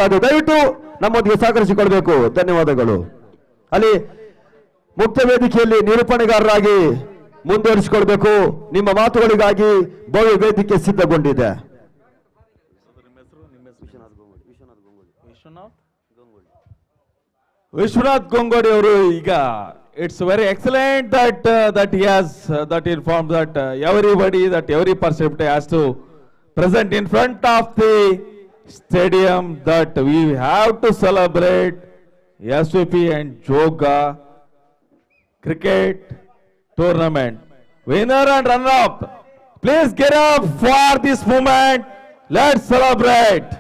ದಯವಿಟ್ಟು ನಮ್ಮೊಂದಿಗೆ ಸಹಕರಿಸಿಕೊಳ್ಬೇಕು. ಧನ್ಯವಾದಗಳು. ಅಲ್ಲಿ ಮುಖ್ಯ ವೇದಿಕೆಯಲ್ಲಿ ನಿರೂಪಣೆಗಾರರಾಗಿ ಮುಂದುವರಿಸಿಕೊಳ್ಬೇಕು. ನಿಮ್ಮ ಮಾತುಗಳಿಗಾಗಿ ಭವ್ಯ ವೇದಿಕೆ ಸಿದ್ಧಗೊಂಡಿದೆ. ವಿಶ್ವನಾಥ್ ಗೊಂಗೋಡಿ ಅವರು ಈಗ it's very excellent that he has that informed that every participant has to present in front of the stadium that we have to celebrate SVP and Joga cricket tournament winner and runner up. Please get up for this moment. Let's celebrate.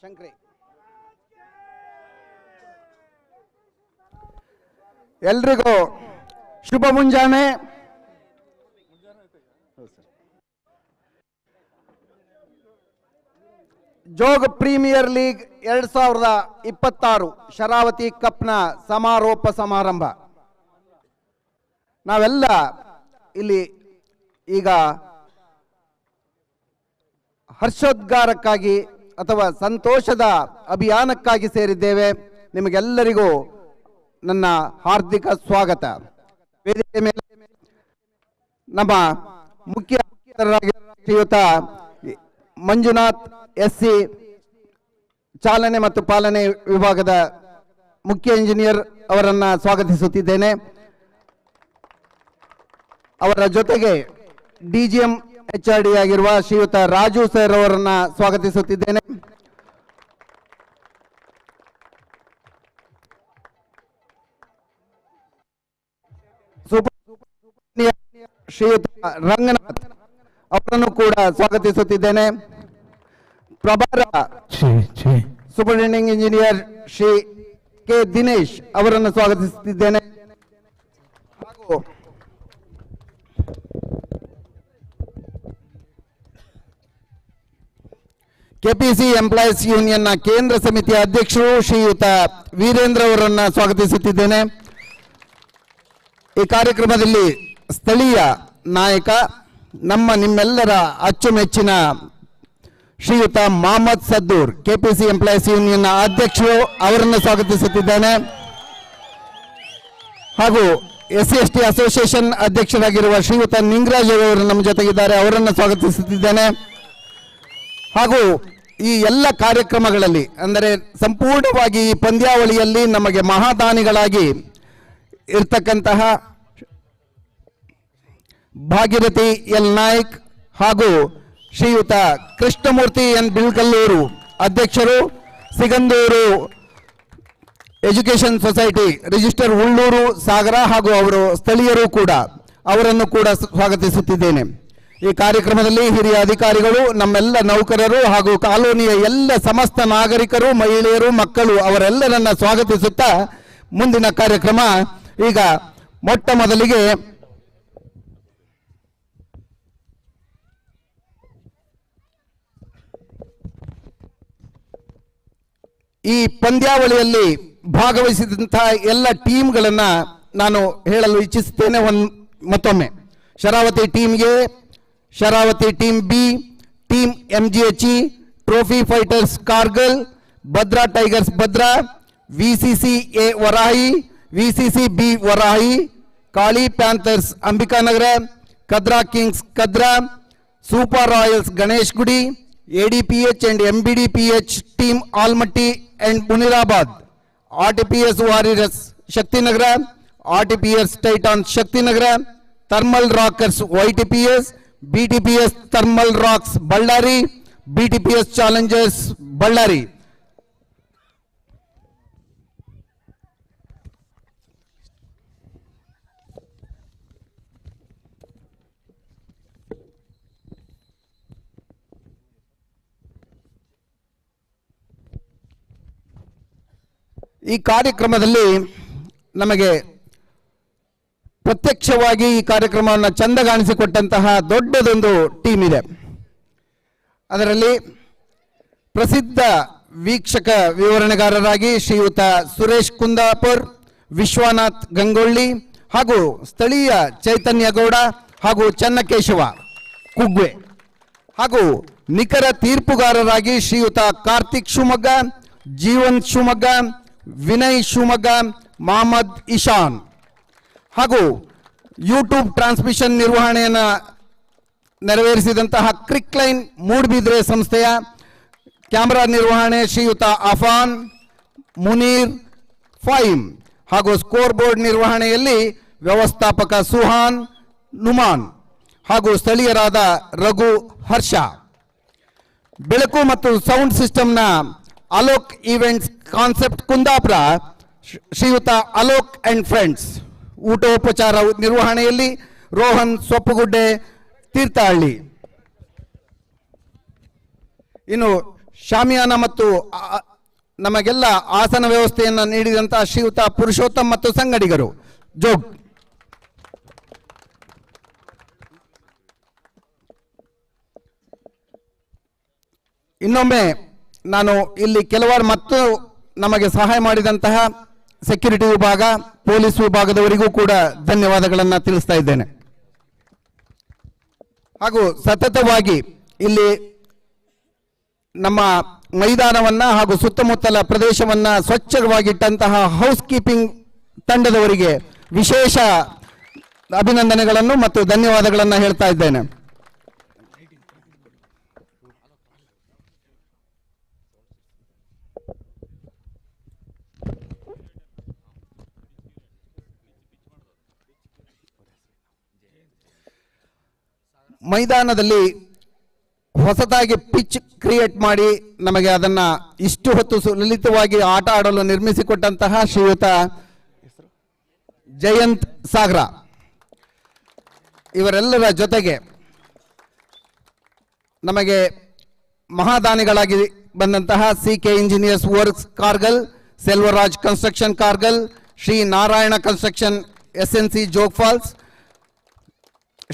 Shankri ಎಲ್ರಿಗೂ ಶುಭ ಮುಂಜಾನೆ. Jog premier league 2026 Sharavati ಕಪ್ನ ಸಮಾರೋಪ ಸಮಾರಂಭ. ನಾವೆಲ್ಲ ಇಲ್ಲಿ ಈಗ ಹರ್ಷೋದ್ಗಾರಕ್ಕಾಗಿ ಅಥವಾ ಸಂತೋಷದ ಅಭಿಯಾನಕ್ಕಾಗಿ ಸೇರಿದ್ದೇವೆ. ನಿಮಗೆಲ್ಲರಿಗೂ ನನ್ನ ಹಾರ್ದಿಕ ಸ್ವಾಗತ. ವೇದಿಕೆ ಮೇಲೆ ನಮ್ಮ ಮುಖ್ಯ ಶ್ರೀಯುತ ಮಂಜುನಾಥ್ SC ಚಾಲನೆ ಮತ್ತು ಪಾಲನೆ ವಿಭಾಗದ ಮುಖ್ಯ ಇಂಜಿನಿಯರ್ ಅವರನ್ನ ಸ್ವಾಗತಿಸುತ್ತಿದ್ದೇನೆ. ಅವರ ಜೊತೆಗೆ DGM HRD ಆಗಿರುವ ಶ್ರೀಯುತ ರಾಜು ಸರ್ ಅವರನ್ನ ಸ್ವಾಗತಿಸುತ್ತಿದ್ದೇನೆ. ಶ್ರೀಯುತ ರಂಗನಾಥ್ ಅವರನ್ನು ಕೂಡ ಸ್ವಾಗತಿಸುತ್ತಿದ್ದೇನೆ. ಪ್ರಭಾರ superintending engineer Shri K Dinesh ಅವರನ್ನು ಸ್ವಾಗತಿಸುತ್ತಿದ್ದೇನೆ. ಹಾಗೂ ಕೆಪಿಸಿ ಎಂಪ್ಲಾಯೀಸ್ ಯೂನಿಯನ್ನ ಕೇಂದ್ರ ಸಮಿತಿಯ ಅಧ್ಯಕ್ಷರು ಶ್ರೀಯುತ ವೀರೇಂದ್ರ ಅವರನ್ನು ಸ್ವಾಗತಿಸುತ್ತಿದ್ದೇನೆ. ಈ ಕಾರ್ಯಕ್ರಮದಲ್ಲಿ ಸ್ಥಳೀಯ ನಾಯಕ ನಿಮ್ಮೆಲ್ಲರ ಅಚ್ಚುಮೆಚ್ಚಿನ ಶ್ರೀಯುತ ಮೊಹಮ್ಮದ್ ಸದ್ದೂರ್ ಕೆಪಿಸಿ ಎಂಪ್ಲಾಯೀಸ್ ಯೂನಿಯನ್ ಅಧ್ಯಕ್ಷರು ಅವರನ್ನು ಸ್ವಾಗತಿಸುತ್ತಿದ್ದೇನೆ. ಹಾಗೂ SC/ST ಅಸೋಸಿಯೇಷನ್ ಅಧ್ಯಕ್ಷರಾಗಿರುವ ಶ್ರೀಯುತ ನಿಂಗರಾಜ್ ಅವರು ನಮ್ಮ ಜೊತೆಗಿದ್ದಾರೆ, ಅವರನ್ನು ಸ್ವಾಗತಿಸುತ್ತಿದ್ದೇನೆ. ಹಾಗೂ ಈ ಎಲ್ಲ ಕಾರ್ಯಕ್ರಮಗಳಲ್ಲಿ ಅಂದರೆ ಸಂಪೂರ್ಣವಾಗಿ ಈ ಪಂದ್ಯಾವಳಿಯಲ್ಲಿ ನಮಗೆ ಮಹಾದಾನಿಗಳಾಗಿ ಇರ್ತಕ್ಕಂತಹ ಭಾಗೀರಥಿ ಎಲ್ ನಾಯ್ಕ್ ಹಾಗೂ ಶ್ರೀಯುತ ಕೃಷ್ಣಮೂರ್ತಿ ಎನ್ ಬಿಳ್ಕಲ್ಲೂರು ಅಧ್ಯಕ್ಷರು, Sigandur education society register Ullur Sagara ಹಾಗೂ ಅವರು ಸ್ಥಳೀಯರು ಕೂಡ, ಅವರನ್ನು ಕೂಡ ಸ್ವಾಗತಿಸುತ್ತಿದ್ದೇನೆ. ಈ ಕಾರ್ಯಕ್ರಮದಲ್ಲಿ ಹಿರಿಯ ಅಧಿಕಾರಿಗಳು, ನಮ್ಮೆಲ್ಲ ನೌಕರರು ಹಾಗೂ ಕಾಲೋನಿಯ ಎಲ್ಲ ಸಮಸ್ತ ನಾಗರಿಕರು, ಮಹಿಳೆಯರು, ಮಕ್ಕಳು ಅವರೆಲ್ಲರನ್ನ ಸ್ವಾಗತಿಸುತ್ತಾ ಮುಂದಿನ ಕಾರ್ಯಕ್ರಮ ಈಗ ಮೊಟ್ಟ ಮೊದಲಿಗೆ ಈ ಪಂದ್ಯಾವಳಿಯಲ್ಲಿ ಭಾಗವಹಿಸಿದಂತಹ ಎಲ್ಲ ಟೀಮ್ಗಳನ್ನ ನಾನು ಹೇಳಲು ಇಚ್ಛಿಸುತ್ತೇನೆ. ಮತ್ತೊಮ್ಮೆ Sharavathi team A, Sharavathi team B, team MGHE, trophy fighters Kargal, Bhadra tigers Bhadra, VCC A Varahi, VCC B Varahi, Kali panthers Ambikanagara, Kadra kings Kadra, super royals Ganesh Gudi, ADPH and MBDPH team Almaty and Munirabad, RTPS Warriors Shaktinagara, RTPS Titan Shaktinagara, Thermal Rockers YTPS, BTPS Thermal Rocks Ballari, BTPS Challengers Ballari. ಈ ಕಾರ್ಯಕ್ರಮದಲ್ಲಿ ನಮಗೆ ಪ್ರತ್ಯಕ್ಷವಾಗಿ ಈ ಕಾರ್ಯಕ್ರಮವನ್ನು ಚಂದಗಾಣಿಸಿಕೊಟ್ಟಂತಹ ದೊಡ್ಡದೊಂದು team ಇದೆ. ಅದರಲ್ಲಿ ಪ್ರಸಿದ್ಧ ವೀಕ್ಷಕ ವಿವರಣೆಗಾರರಾಗಿ ಶ್ರೀಯುತ ಸುರೇಶ್ ಕುಂದಾಪುರ್, ವಿಶ್ವನಾಥ್ ಗಂಗೊಳ್ಳಿ ಹಾಗೂ ಸ್ಥಳೀಯ ಚೈತನ್ಯ ಗೌಡ ಹಾಗೂ ಚನ್ನಕೇಶವ ಕುಗ್ವೆ ಹಾಗೂ ನಿಖರ ತೀರ್ಪುಗಾರರಾಗಿ ಶ್ರೀಯುತ ಕಾರ್ತಿಕ್ ಶಿವಮೊಗ್ಗ, ಜೀವನ್ ಶಿವಮೊಗ್ಗ, ವಿನಯ್ ಶಿವಮೊಗ್ಗ, ಮಹಮ್ಮದ್ ಇಶಾನ್ ಹಾಗೂ ಯೂಟ್ಯೂಬ್ ಟ್ರಾನ್ಸ್ಮಿಷನ್ ನಿರ್ವಹಣೆಯನ್ನು ನೆರವೇರಿಸಿದಂತಹ ಕ್ರಿಕ್ಲೈನ್ ಮೂಡ್ಬಿದ್ರೆ ಸಂಸ್ಥೆಯ ಕ್ಯಾಮರಾ ನಿರ್ವಹಣೆ ಶ್ರೀಯುತ ಅಫಾನ್, ಮುನೀರ್, ಫೈಮ್ ಹಾಗೂ ಸ್ಕೋರ್ ಬೋರ್ಡ್ ನಿರ್ವಹಣೆಯಲ್ಲಿ ವ್ಯವಸ್ಥಾಪಕ ಸುಹಾನ್, ನುಮಾನ್ ಹಾಗೂ ಸ್ಥಳೀಯರಾದ ರಘು, ಹರ್ಷ. ಬೆಳಕು ಮತ್ತು ಸೌಂಡ್ ಸಿಸ್ಟಮ್ನ ಅಲೋಕ್ ಈವೆಂಟ್ಸ್ ಕಾನ್ಸೆಪ್ಟ್ ಕುಂದಾಪುರ ಶ್ರೀಯುತ ಅಲೋಕ್ ಅಂಡ್ ಫ್ರೆಂಡ್ಸ್. ಊಟೋಪಚಾರ ನಿರ್ವಹಣೆಯಲ್ಲಿ ರೋಹನ್ ಸೊಪ್ಪುಗುಡ್ಡೆ, ತೀರ್ಥಹಳ್ಳಿ. ಇನ್ನು ಶಾಮಿಯಾನ ಮತ್ತು ನಮಗೆಲ್ಲ ಆಸನ ವ್ಯವಸ್ಥೆಯನ್ನು ನೀಡಿದಂತಹ ಶ್ರೀಯುತ ಪುರುಷೋತ್ತಮ್ ಮತ್ತು ಸಂಗಡಿಗರು, ಜೋಗ್. ಇನ್ನೊಮ್ಮೆ ನಾನು ಇಲ್ಲಿ ಕೆಲವಾರು ಮತ್ತು ನಮಗೆ ಸಹಾಯ ಮಾಡಿದಂತಹ ಸೆಕ್ಯೂರಿಟಿ ವಿಭಾಗ, ಪೊಲೀಸ್ ವಿಭಾಗದವರಿಗೂ ಕೂಡ ಧನ್ಯವಾದಗಳನ್ನು ತಿಳಿಸ್ತಾ ಇದ್ದೇನೆ. ಹಾಗೂ ಸತತವಾಗಿ ಇಲ್ಲಿ ನಮ್ಮ ಮೈದಾನವನ್ನ ಹಾಗೂ ಸುತ್ತಮುತ್ತಲ ಪ್ರದೇಶವನ್ನ ಸ್ವಚ್ಛವಾಗಿಟ್ಟಂತಹ ಹೌಸ್ ಕೀಪಿಂಗ್ ತಂಡದವರಿಗೆ ವಿಶೇಷ ಅಭಿನಂದನೆಗಳನ್ನು ಮತ್ತು ಧನ್ಯವಾದಗಳನ್ನು ಹೇಳ್ತಾ ಇದ್ದೇನೆ. ಮೈದಾನದಲ್ಲಿ ಹೊಸದಾಗಿ ಪಿಚ್ ಕ್ರಿಯೇಟ್ ಮಾಡಿ ನಮಗೆ ಅದನ್ನ ಇಷ್ಟು ಹೊತ್ತು ಸುಲಲಿತವಾಗಿ ಆಟ ಆಡಲು ನಿರ್ಮಿಸಿಕೊಟ್ಟಂತಹ ಶ್ರೀಯುತ ಜಯಂತ್ ಸಾಗರ ಇವರೆಲ್ಲರ ಜೊತೆಗೆ ನಮಗೆ ಮಹಾದಾನಿಗಳಾಗಿ ಬಂದಂತಹ CK engineers works Kargal, Selvaraj construction Kargal, Shri Narayana construction SNC Jog falls,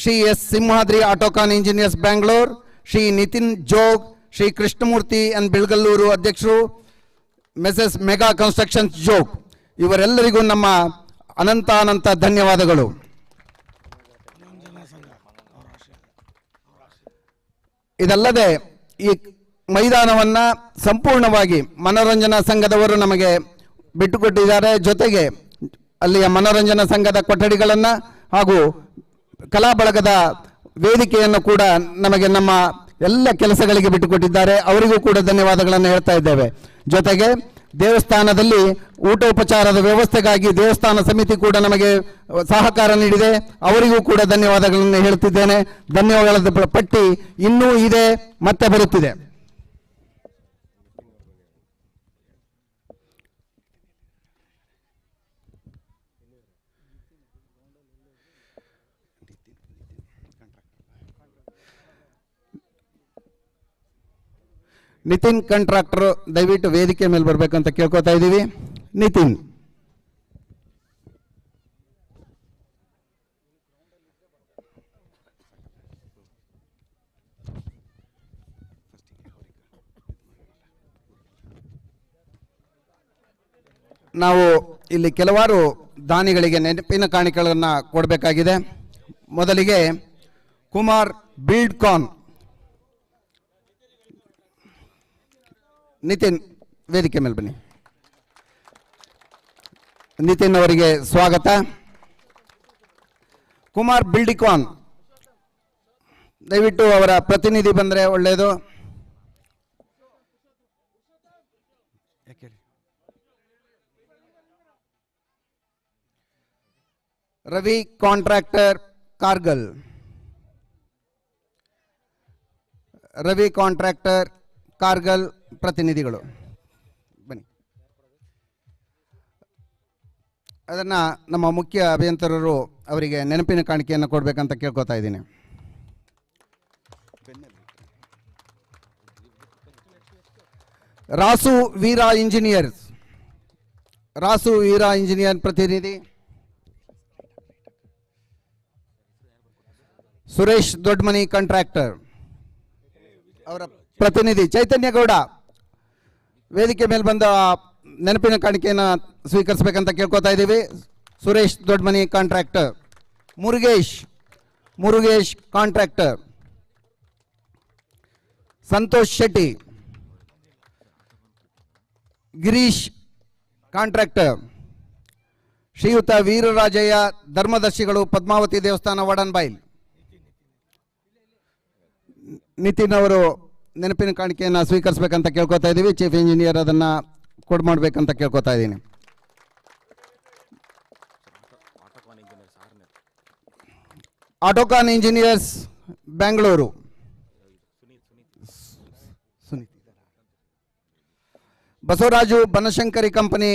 Shri S Simhadri Autocon engineers Bangalore, Shri Nitin Jog, Shri Krishnamurthy and Belagalluru ಅಧ್ಯಕ್ಷರು, ಮೆಸಸ್ ಮೆಗಾ ಕನ್ಸ್ಟ್ರಕ್ಷನ್ಸ್ ಜೋಗ್. ಇವರೆಲ್ಲರಿಗೂ ನಮ್ಮ ಅನಂತ ಧನ್ಯವಾದಗಳು. ಇದಲ್ಲದೆ ಈ ಮೈದಾನವನ್ನ ಸಂಪೂರ್ಣವಾಗಿ ಮನೋರಂಜನಾ ಸಂಘದವರು ನಮಗೆ ಬಿಟ್ಟುಕೊಟ್ಟಿದ್ದಾರೆ. ಜೊತೆಗೆ ಅಲ್ಲಿಯ ಮನೋರಂಜನಾ ಸಂಘದ ಕೊಠಡಿಗಳನ್ನು ಹಾಗೂ ಕಲಾ ಬಳಗದ ವೇದಿಕೆಯನ್ನು ಕೂಡ ನಮಗೆ ನಮ್ಮ ಎಲ್ಲ ಕೆಲಸಗಳಿಗೆ ಬಿಟ್ಟುಕೊಟ್ಟಿದ್ದಾರೆ. ಅವರಿಗೂ ಕೂಡ ಧನ್ಯವಾದಗಳನ್ನು ಹೇಳ್ತಾ ಇದ್ದೇವೆ. ಜೊತೆಗೆ ದೇವಸ್ಥಾನದಲ್ಲಿ ಊಟೋಪಚಾರದ ವ್ಯವಸ್ಥೆಗಾಗಿ ದೇವಸ್ಥಾನ ಸಮಿತಿ ಕೂಡ ನಮಗೆ ಸಹಕಾರ ನೀಡಿದೆ. ಅವರಿಗೂ ಕೂಡ ಧನ್ಯವಾದಗಳನ್ನು ಹೇಳುತ್ತಿದ್ದೇನೆ. ಧನ್ಯವಾದಗಳ ಪಟ್ಟಿ ಇನ್ನೂ ಇದೆ, ಮತ್ತೆ ಬರುತ್ತಿದೆ. ನಿತಿನ್ ಕಾಂಟ್ರಾಕ್ಟರ್ ದಯವಿಟ್ಟು ವೇದಿಕೆ ಮೇಲೆ ಬರಬೇಕಂತ ಕೇಳ್ಕೊತಾ ಇದ್ದೀವಿ. ನಿತಿನ್. ನಾವು ಇಲ್ಲಿ ಕೆಲವಾರು ದಾನಿಗಳಿಗೆ ನೆನಪಿನ ಕಾಣಿಕೆಗಳನ್ನು ಕೊಡಬೇಕಾಗಿದೆ. ಮೊದಲಿಗೆ ಕುಮಾರ್ ಬಿಲ್ಡ್ಕಾನ್. ನಿತಿನ್ ವೇದಿಕೆ ಮೇಲೆ ಬನ್ನಿ. ನಿತಿನ್ ಅವರಿಗೆ ಸ್ವಾಗತ. ಕುಮಾರ್ ಬಿಲ್ಡಿಕಾನ್ ದಯವಿಟ್ಟು ಅವರ ಪ್ರತಿನಿಧಿ ಬಂದರೆ ಒಳ್ಳೆಯದು. ರವಿ ಕಾಂಟ್ರಾಕ್ಟರ್ ಕಾರ್ಗಲ್. ರವಿ ಕಾಂಟ್ರಾಕ್ಟರ್ ಕಾರ್ಗಲ್ ಪ್ರತಿನಿಧಿಗಳು ಬನ್ನಿ. ಅದನ್ನು ನಮ್ಮ ಮುಖ್ಯ ಅಭಿಯಂತರರು ಅವರಿಗೆ ನೆನಪಿನ ಕಾಣಿಕೆಯನ್ನು ಕೊಡಬೇಕಂತ ಕೇಳ್ಕೊತಾ ಇದ್ದೀನಿ. ರಾಸು ವೀರಾ ಇಂಜಿನಿಯರ್ಸ್. ರಾಸು ವೀರಾ ಇಂಜಿನಿಯರ್ ಪ್ರತಿನಿಧಿ. ಸುರೇಶ್ ದೊಡ್ಡಮನಿ ಕಾಂಟ್ರಾಕ್ಟರ್ ಅವರ ಪ್ರತಿನಿಧಿ ಚೈತನ್ಯ ಗೌಡ ವೇದಿಕೆ ಮೇಲೆ ಬಂದ ನೆನಪಿನ ಕಾಣಿಕೆಯನ್ನು ಸ್ವೀಕರಿಸಬೇಕಂತ ಕೇಳ್ಕೊತಾ ಇದ್ದೀವಿ. Suresh Doddamani contractor. Murugesh contractor. Santosh Shetty. Girish contractor. ಶ್ರೀಯುತ ವೀರರಾಜಯ್ಯ ಧರ್ಮದರ್ಶಿಗಳು ಪದ್ಮಾವತಿ ದೇವಸ್ಥಾನ ವಡನ್ಬೈಲ್. ನಿತಿನ್ ಅವರು ನೆನಪಿನ ಕಾಣಿಕೆಯನ್ನು ಸ್ವೀಕರಿಸಬೇಕಂತ ಕೇಳ್ಕೊತಾ ಇದ್ದೀವಿ. ಚೀಫ್ ಇಂಜಿನಿಯರ್ ಅದನ್ನು ಕೊಡ್ಮಾಡ್ಬೇಕಂತ ಕೇಳ್ಕೊತಾ ಇದ್ದೀನಿ. Autocon engineers Bengaluru. Basavaraju Banashankari company.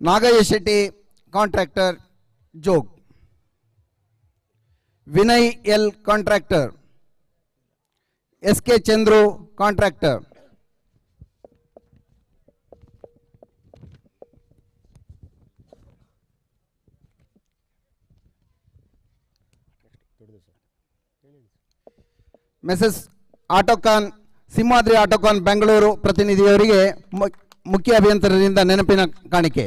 Nagayya Shetty contractor Jog. Vinay L contractor. S K. Chandru contractor. Messrs Autocon Simhadri Autocon Bengaluru ಪ್ರತಿನಿಧಿಯವರಿಗೆ ಮುಖ್ಯ ಅಭಿಯಂತರರಿಂದ ನೆನಪಿನ ಕಾಣಿಕೆ.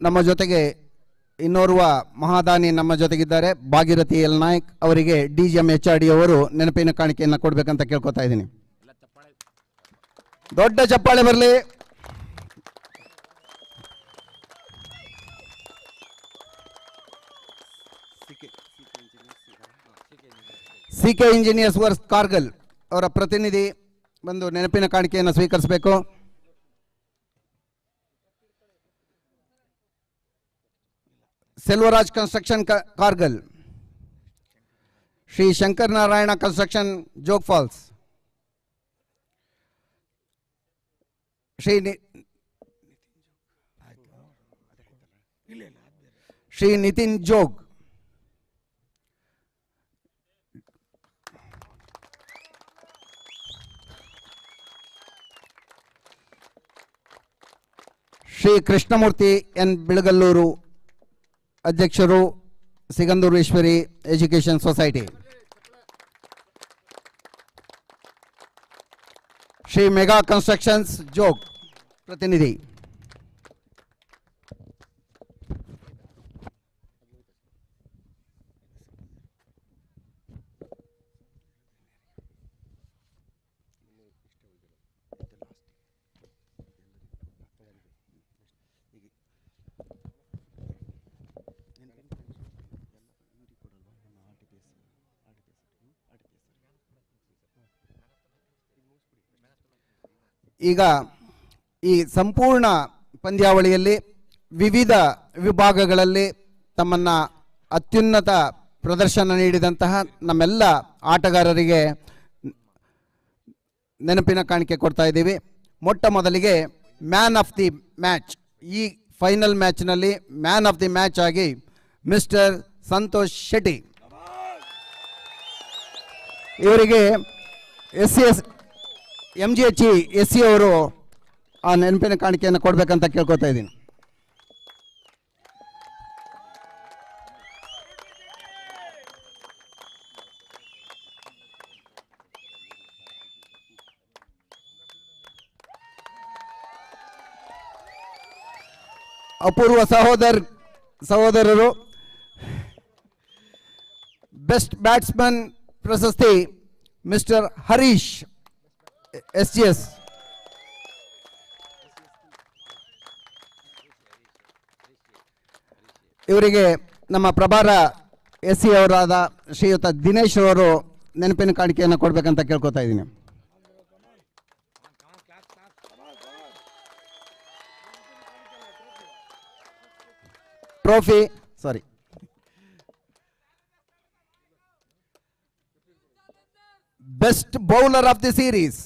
ನಮ್ಮ ಜೊತೆಗೆ ಇನ್ನೋರ್ವ ಮಹಾದಾನಿ ನಮ್ಮ ಜೊತೆಗಿದ್ದಾರೆ. ಭಾಗೀರಥಿ ಎಲ್ ನಾಯಕ್ ಅವರಿಗೆ DGM HRD ಅವರು ನೆನಪಿನ ಕಾಣಿಕೆಯನ್ನು ಕೊಡಬೇಕಂತ ಕೇಳ್ಕೊತಾ ಇದ್ದೀನಿ. ದೊಡ್ಡ ಚಪ್ಪಾಳೆ ಬರಲಿ. CK ಇಂಜಿನಿಯರ್ಸ್ ವರ್ಕ್ಸ್ ಕಾರ್ಗಲ್ ಅವರ ಪ್ರತಿನಿಧಿ ಬಂದು ನೆನಪಿನ ಕಾಣಿಕೆಯನ್ನು ಸ್ವೀಕರಿಸಬೇಕು. Selvaraj construction Kargal. Shri Shankar Narayana construction Jog falls. Shri Nitin Jog. Shri Krishnamurthy N Bilagalluru ಅಧ್ಯಕ್ಷರು Sigandureshwari education society. Shri mega constructions Jog ಪ್ರತಿನಿಧಿ. ಈಗ ಈ ಸಂಪೂರ್ಣ ಪಂದ್ಯಾವಳಿಯಲ್ಲಿ ವಿವಿಧ ವಿಭಾಗಗಳಲ್ಲಿ ತಮ್ಮನ್ನು ಅತ್ಯುನ್ನತ ಪ್ರದರ್ಶನ ನೀಡಿದಂತಹ ನಮ್ಮೆಲ್ಲ ಆಟಗಾರರಿಗೆ ನೆನಪಿನ ಕಾಣಿಕೆ ಕೊಡ್ತಾ ಇದ್ದೀವಿ. ಮೊಟ್ಟ ಮೊದಲಿಗೆ ಮ್ಯಾನ್ ಆಫ್ ದಿ ಮ್ಯಾಚ್, ಈ ಫೈನಲ್ ಮ್ಯಾಚ್ನಲ್ಲಿ ಮ್ಯಾನ್ ಆಫ್ ದಿ ಮ್ಯಾಚ್ ಆಗಿ ಮಿಸ್ಟರ್ ಸಂತೋಷ್ ಶೆಟ್ಟಿ ಇವರಿಗೆ MGHE ಅವರು ಆ ನೆನಪಿನ ಕಾಣಿಕೆಯನ್ನು ಕೊಡಬೇಕಂತ ಕೇಳ್ಕೊತಾ ಇದ್ದೀನಿ. ಅಪೂರ್ವ ಸಹೋದರರು ಬೆಸ್ಟ್ ಬ್ಯಾಟ್ಸ್ಮನ್ ಪ್ರಶಸ್ತಿ ಮಿಸ್ಟರ್ ಹರೀಶ್ SGS. ಇವರಿಗೆ ನಮ್ಮ ಪ್ರಭಾರ SC ಅವರಾದ ಶ್ರೀಯುತ ದಿನೇಶ್ ಅವರು ನೆನಪಿನ ಕಾಣಿಕೆಯನ್ನು ಕೊಡಬೇಕಂತ ಕೇಳ್ಕೊತಾ ಇದ್ದೀನಿ. Trophy best bowler of the series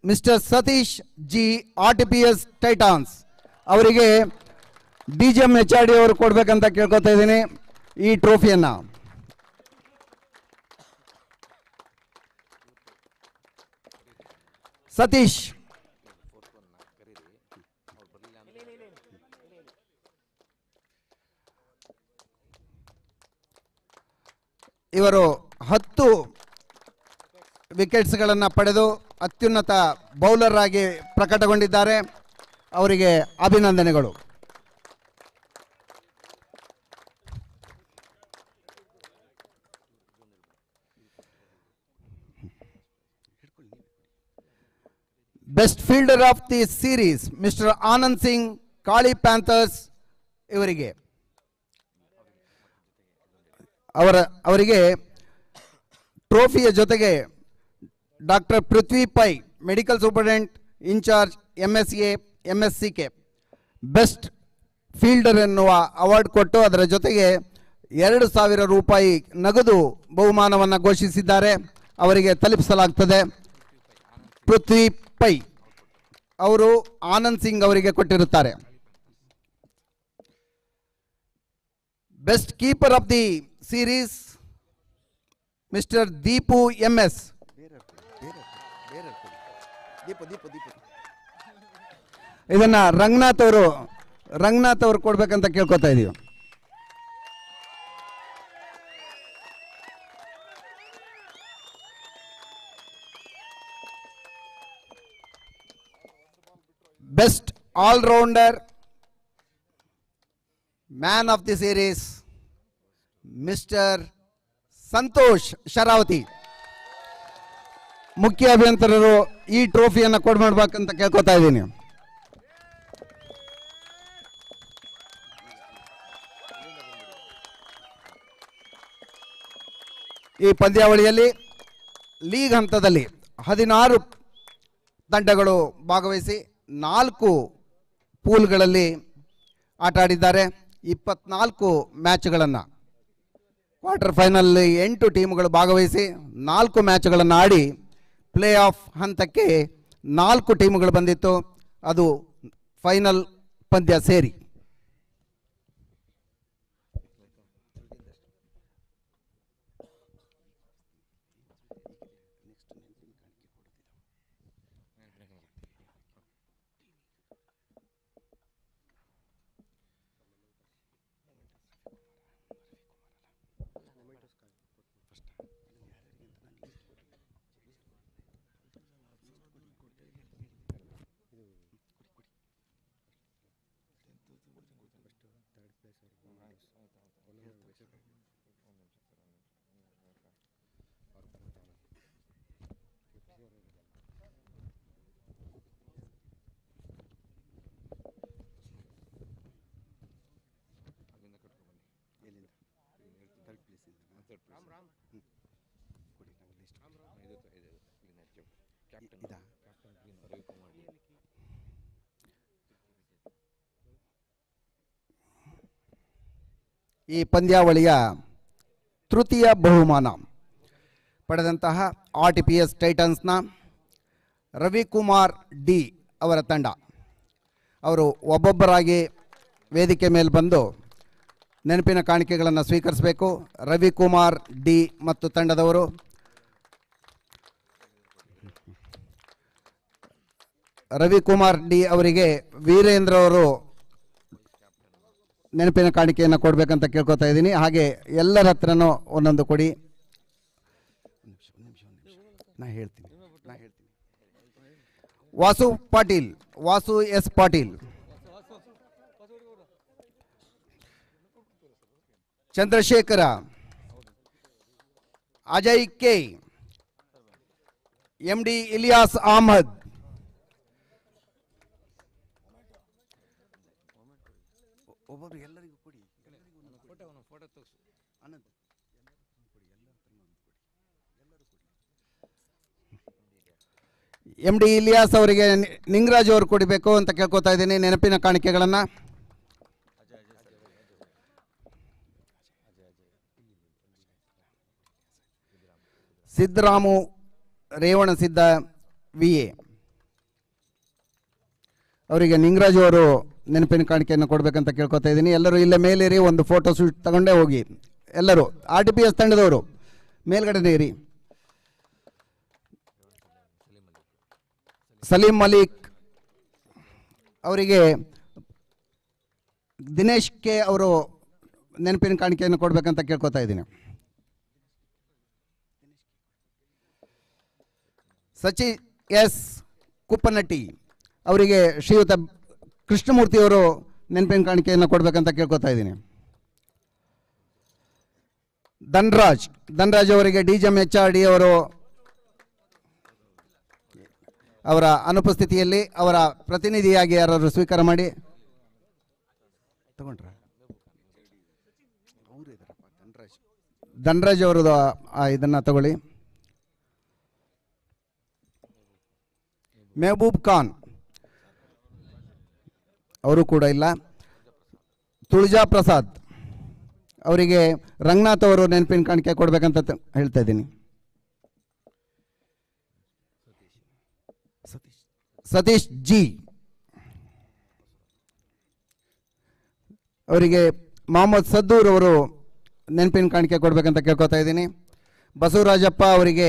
mister Satish G RTPS Titans ಅವರಿಗೆ DGM HRD ಅವರು ಕೊಡ್ಬೇಕಂತ ಕೇಳ್ಕೊತಾ ಇದ್ದೀನಿ ಈ ಟ್ರೋಫಿಯನ್ನ. ಸತೀಶ್ ಇವರು 10 ವಿಕೆಟ್ಸ್ಗಳನ್ನು ಪಡೆದು ಅತ್ಯುನ್ನತ ಬೌಲರ್ ಆಗಿ ಪ್ರಕಟಗೊಂಡಿದ್ದಾರೆ. ಅವರಿಗೆ ಅಭಿನಂದನೆಗಳು. Best fielder of the series mister Anand Singh Kali panthers ಇವರಿಗೆ ಅವರಿಗೆ ಟ್ರೋಫಿಯ ಜೊತೆಗೆ doctor Prithvi Pai medical superintendent in charge MSA MSCK best fielder ಎನ್ನುವ ಅವಾರ್ಡ್ ಕೊಟ್ಟು ಅದರ ಜೊತೆಗೆ 2,000 ರೂಪಾಯಿ ನಗದು ಬಹುಮಾನವನ್ನು ಘೋಷಿಸಿದ್ದಾರೆ. ಅವರಿಗೆ ತಲುಪಿಸಲಾಗ್ತದೆ. ಪೃಥ್ವಿ ಪೈ ಅವರು ಆನಂದ್ ಸಿಂಗ್ ಅವರಿಗೆ ಕೊಟ್ಟಿರುತ್ತಾರೆ. Best keeper of the series mister Deepu MS. ಇದನ್ನ ರಂಗನಾಥ್ ಅವರು ಕೊಡ್ಬೇಕಂತ ಕೇಳ್ಕೊತಾ ಇದೀವಿ. Best all rounder man of the series mister Santosh Sharavathi. ಮುಖ್ಯ ಅಭಿಯಂತರರು ಈ ಟ್ರೋಫಿಯನ್ನು ಕೊಡ್ಬೇಕಂತ ಕೇಳ್ಕೊತಾ ಇದ್ದೀನಿ. ಈ ಪಂದ್ಯಾವಳಿಯಲ್ಲಿ ಲೀಗ್ ಹಂತದಲ್ಲಿ 16 ತಂಡಗಳು ಭಾಗವಹಿಸಿ 4 ಪೂಲ್ಗಳಲ್ಲಿ ಆಟ ಆಡಿದ್ದಾರೆ. 24 ಮ್ಯಾಚ್ಗಳನ್ನು ಕ್ವಾರ್ಟರ್ ಫೈನಲ್ 8 ಟೀಮ್ಗಳು ಭಾಗವಹಿಸಿ 4 ಮ್ಯಾಚ್ಗಳನ್ನು ಆಡಿ ಪ್ಲೇ ಆಫ್ ಹಂತಕ್ಕೆ 4 ಟೀಮ್ಗಳು ಬಂದಿತ್ತು. ಅದು ಫೈನಲ್ ಪಂದ್ಯ ಸೇರಿ. ಈ ಪಂದ್ಯಾವಳಿಯ ತೃತೀಯ ಬಹುಮಾನ ಪಡೆದಂತಹ RTPS ಟೈಟನ್ಸ್ನ ರವಿಕುಮಾರ್ ಡಿ ಅವರ ತಂಡ ಅವರು ಒಬ್ಬೊಬ್ಬರಾಗಿ ವೇದಿಕೆ ಮೇಲೆ ಬಂದು ನೆನಪಿನ ಕಾಣಿಕೆಗಳನ್ನು ಸ್ವೀಕರಿಸಬೇಕು. ರವಿಕುಮಾರ್ ಡಿ ಮತ್ತು ತಂಡದವರು ರವಿಕುಮಾರ್ ಡಿ ಅವರಿಗೆ ವೀರೇಂದ್ರ ಅವರು ನೆನಪಿನ ಕಾಣಿಕೆಯನ್ನು ಕೊಡಬೇಕಂತ ಕೇಳ್ಕೊತಾ ಇದ್ದೀನಿ. ಹಾಗೆ ಎಲ್ಲರ ಹತ್ರನೂ ಒಂದೊಂದು ಕೊಡಿ. ನಾ ಹೇಳ್ತೀನಿ. Vasu Patil, Vasu S Patil, Chandrashekhara, Ajay K, MD Ilias Ahmad, MD Ilias ಅವರಿಗೆ ನಿಂಗರಾಜ್ ಅವರು ಕೊಡಬೇಕು ಅಂತ ಕೇಳ್ಕೊತಾ ಇದ್ದೀನಿ ನೆನಪಿನ ಕಾಣಿಕೆಗಳನ್ನು. ಸಿದ್ದರಾಮು ರೇವಣಸಿದ್ದ VA ಅವರಿಗೆ ನಿಂಗರಾಜ್ ಅವರು ನೆನಪಿನ ಕಾಣಿಕೆಯನ್ನು ಕೊಡಬೇಕಂತ ಕೇಳ್ಕೊತಾ ಇದ್ದೀನಿ. ಎಲ್ಲರೂ ಇಲ್ಲೇ ಮೇಲೇರಿ ಒಂದು ಫೋಟೋ ಶೂಟ್ ತಗೊಂಡೇ ಹೋಗಿ. ಎಲ್ಲರೂ RTPS ತಂಡದವರು ಮೇಲ್ಗಡೆ ಇರಿ. ಸಲೀಂ ಮಲಿಕ್ ಅವರಿಗೆ ದಿನೇಶ್ ಕೆ ಅವರು ನೆನಪಿನ ಕಾಣಿಕೆಯನ್ನು ಕೊಡಬೇಕಂತ ಕೇಳ್ಕೊತಾ ಇದ್ದೀನಿ. ಸಚಿ ಎಸ್ ಕುಪ್ಪನಟ್ಟಿ ಅವರಿಗೆ ಶ್ರೀಯುತ ಕೃಷ್ಣಮೂರ್ತಿ ಅವರು ನೆನಪಿನ ಕಾಣಿಕೆಯನ್ನು ಕೊಡಬೇಕಂತ ಕೇಳ್ಕೊತಾ ಇದ್ದೀನಿ. ಧನ್ರಾಜ್ ಅವರಿಗೆ DGM HRD ಅವರು ಅವರ ಅನುಪಸ್ಥಿತಿಯಲ್ಲಿ ಅವರ ಪ್ರತಿನಿಧಿಯಾಗಿ ಯಾರಾದರೂ ಸ್ವೀಕಾರ ಮಾಡಿ ತಗೊಂಡ್ರ. ಧನ್ರಾಜ್ ಅವರದು ಇದನ್ನು ತಗೊಳ್ಳಿ. ಮೆಹಬೂಬ್ ಖಾನ್ ಅವರು ಕೂಡ ಇಲ್ಲ. ತುಳಜಾ ಪ್ರಸಾದ್ ಅವರಿಗೆ ರಂಗನಾಥ್ ಅವರು ನೆನಪಿನ ಕಾಣಿಕೆ ಕೊಡಬೇಕಂತ ಹೇಳ್ತಾ ಇದ್ದೀನಿ. ಸತೀಶ್ ಜಿ ಅವರಿಗೆ ಮೊಹಮ್ಮದ್ ಸದ್ದೂರ್ ಅವರು ನೆನಪಿನ ಕಾಣಿಕೆ ಕೊಡಬೇಕಂತ ಕೇಳ್ಕೊತಾ ಇದ್ದೀನಿ. ಬಸವರಾಜಪ್ಪ ಅವರಿಗೆ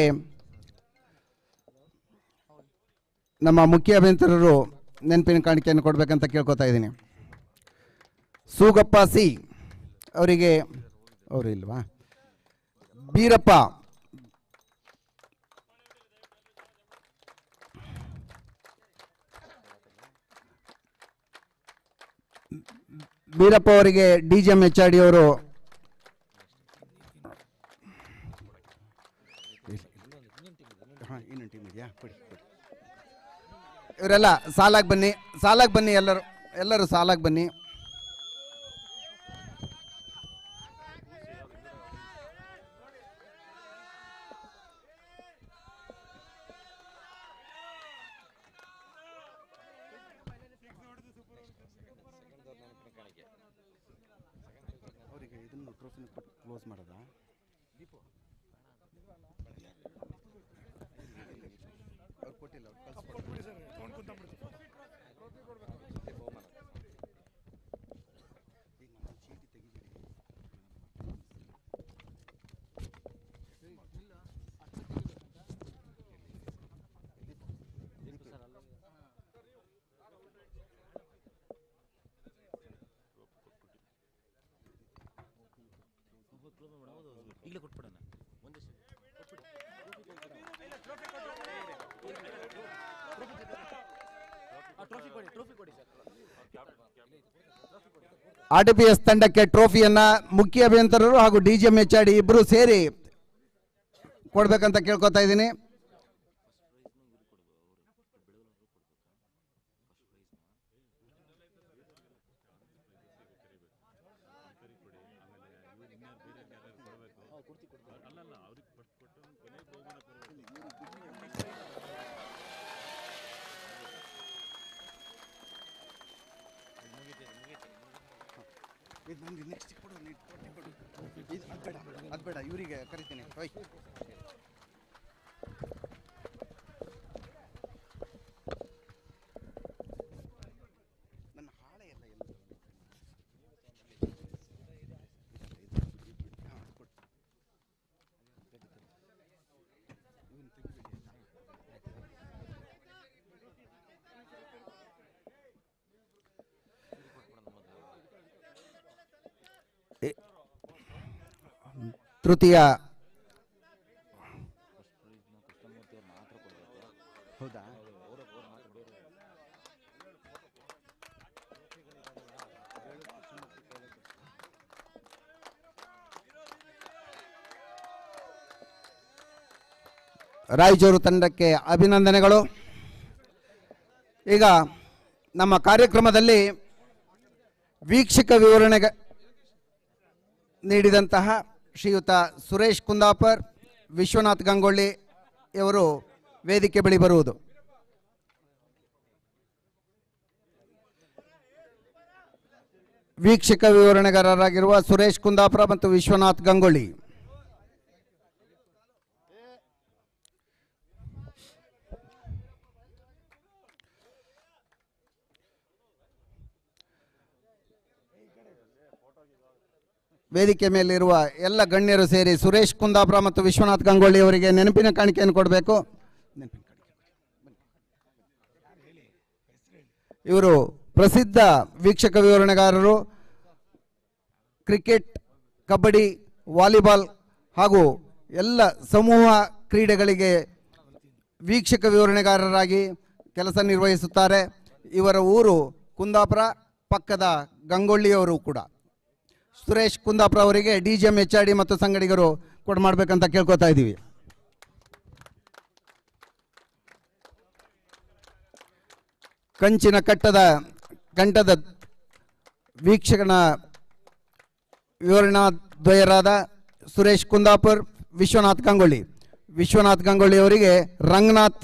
ನಮ್ಮ ಮುಖ್ಯ ಅಭಿಯಂತರರು ನೆನಪಿನ ಕಾಣಿಕೆಯನ್ನು ಕೊಡಬೇಕಂತ ಕೇಳ್ಕೊತಾ ಇದ್ದೀನಿ. ಸೂಗಪ್ಪ ಸಿ ಅವರಿಗೆ ಅವರು ಇಲ್ವಾ. ಬೀರಪ್ಪ ಅವರಿಗೆ DGM HRD ಅವರು ಇವರೆಲ್ಲ ಸಾಲಾಗಿ ಬನ್ನಿ ಎಲ್ಲರೂ ಸಾಲಾಗಿ ಬನ್ನಿ. ಕ್ಲೋಸ್ ಮಾಡೋದಾ? ಈಗಲೇ ಕೊಟ್ಬಿಡೋಣ. RTPS ತಂಡಕ್ಕೆ ಟ್ರೋಫಿಯನ್ನ ಮುಖ್ಯ ಅಭಿಯಂತರರು ಹಾಗೂ DGM HRD ಇಬ್ಬರು ಸೇರಿ ಕೊಡ್ಬೇಕಂತ ಕೇಳ್ಕೊತಾ ಇದ್ದೀನಿ. ಅದು ಬೇಡ, ಇವರಿಗೆ ಕರಿತೀನಿ. ನನ್ನ ಹಾಳೆ ಎಲ್ಲ ತೃತೀಯ ಹೌದಾ? ರಾಯಚೂರು ತಂಡಕ್ಕೆ ಅಭಿನಂದನೆಗಳು. ಈಗ ನಮ್ಮ ಕಾರ್ಯಕ್ರಮದಲ್ಲಿ ವೀಕ್ಷಕ ವಿವರಣೆ ನೀಡಿದಂತಹ ಶ್ರೀಯುತ ಸುರೇಶ್ ಕುಂದಾಪರ್, ವಿಶ್ವನಾಥ್ ಗಂಗೊಳ್ಳಿ ಇವರು ವೇದಿಕೆ ಬಳಿ ಬರುವುದು. ವೀಕ್ಷಕ ವಿವರಣೆಗಾರರಾಗಿರುವ ಸುರೇಶ್ ಕುಂದಾಪುರ ಮತ್ತು ವಿಶ್ವನಾಥ್ ಗಂಗೊಳ್ಳಿ. ವೇದಿಕೆ ಮೇಲಿರುವ ಎಲ್ಲ ಗಣ್ಯರು ಸೇರಿ ಸುರೇಶ್ ಕುಂದಾಪುರ ಮತ್ತು ವಿಶ್ವನಾಥ್ ಗಂಗೊಳ್ಳಿ ಅವರಿಗೆ ನೆನಪಿನ ಕಾಣಿಕೆಯನ್ನು ಕೊಡಬೇಕು. ಇವರು ಪ್ರಸಿದ್ಧ ವೀಕ್ಷಕ ವಿವರಣೆಗಾರರು. ಕ್ರಿಕೆಟ್, ಕಬಡ್ಡಿ, ವಾಲಿಬಾಲ್ ಹಾಗೂ ಎಲ್ಲ ಸಮೂಹ ಕ್ರೀಡೆಗಳಿಗೆ ವೀಕ್ಷಕ ವಿವರಣೆಗಾರರಾಗಿ ಕೆಲಸ ನಿರ್ವಹಿಸುತ್ತಾರೆ. ಇವರ ಊರು ಕುಂದಾಪುರ, ಪಕ್ಕದ ಗಂಗೊಳ್ಳಿಯವರು ಕೂಡ. ಸುರೇಶ್ ಕುಂದಾಪುರ ಅವರಿಗೆ DGM HRD ಮತ್ತು ಸಂಗಡಿಗರು ಕೊಡ್ಮಾಡ್ಬೇಕಂತ ಕೇಳ್ಕೊತಾ ಇದ್ದೀವಿ. ಕಂಚಿನ ಕಂಠದ ವೀಕ್ಷಕನ ವಿವರಣಾ ದ್ವಯರಾದ ಸುರೇಶ್ ಕುಂದಾಪುರ್, ವಿಶ್ವನಾಥ್ ಗಂಗೊಳ್ಳಿ. ವಿಶ್ವನಾಥ್ ಗಂಗೊಳ್ಳಿ ಅವರಿಗೆ ರಂಗನಾಥ್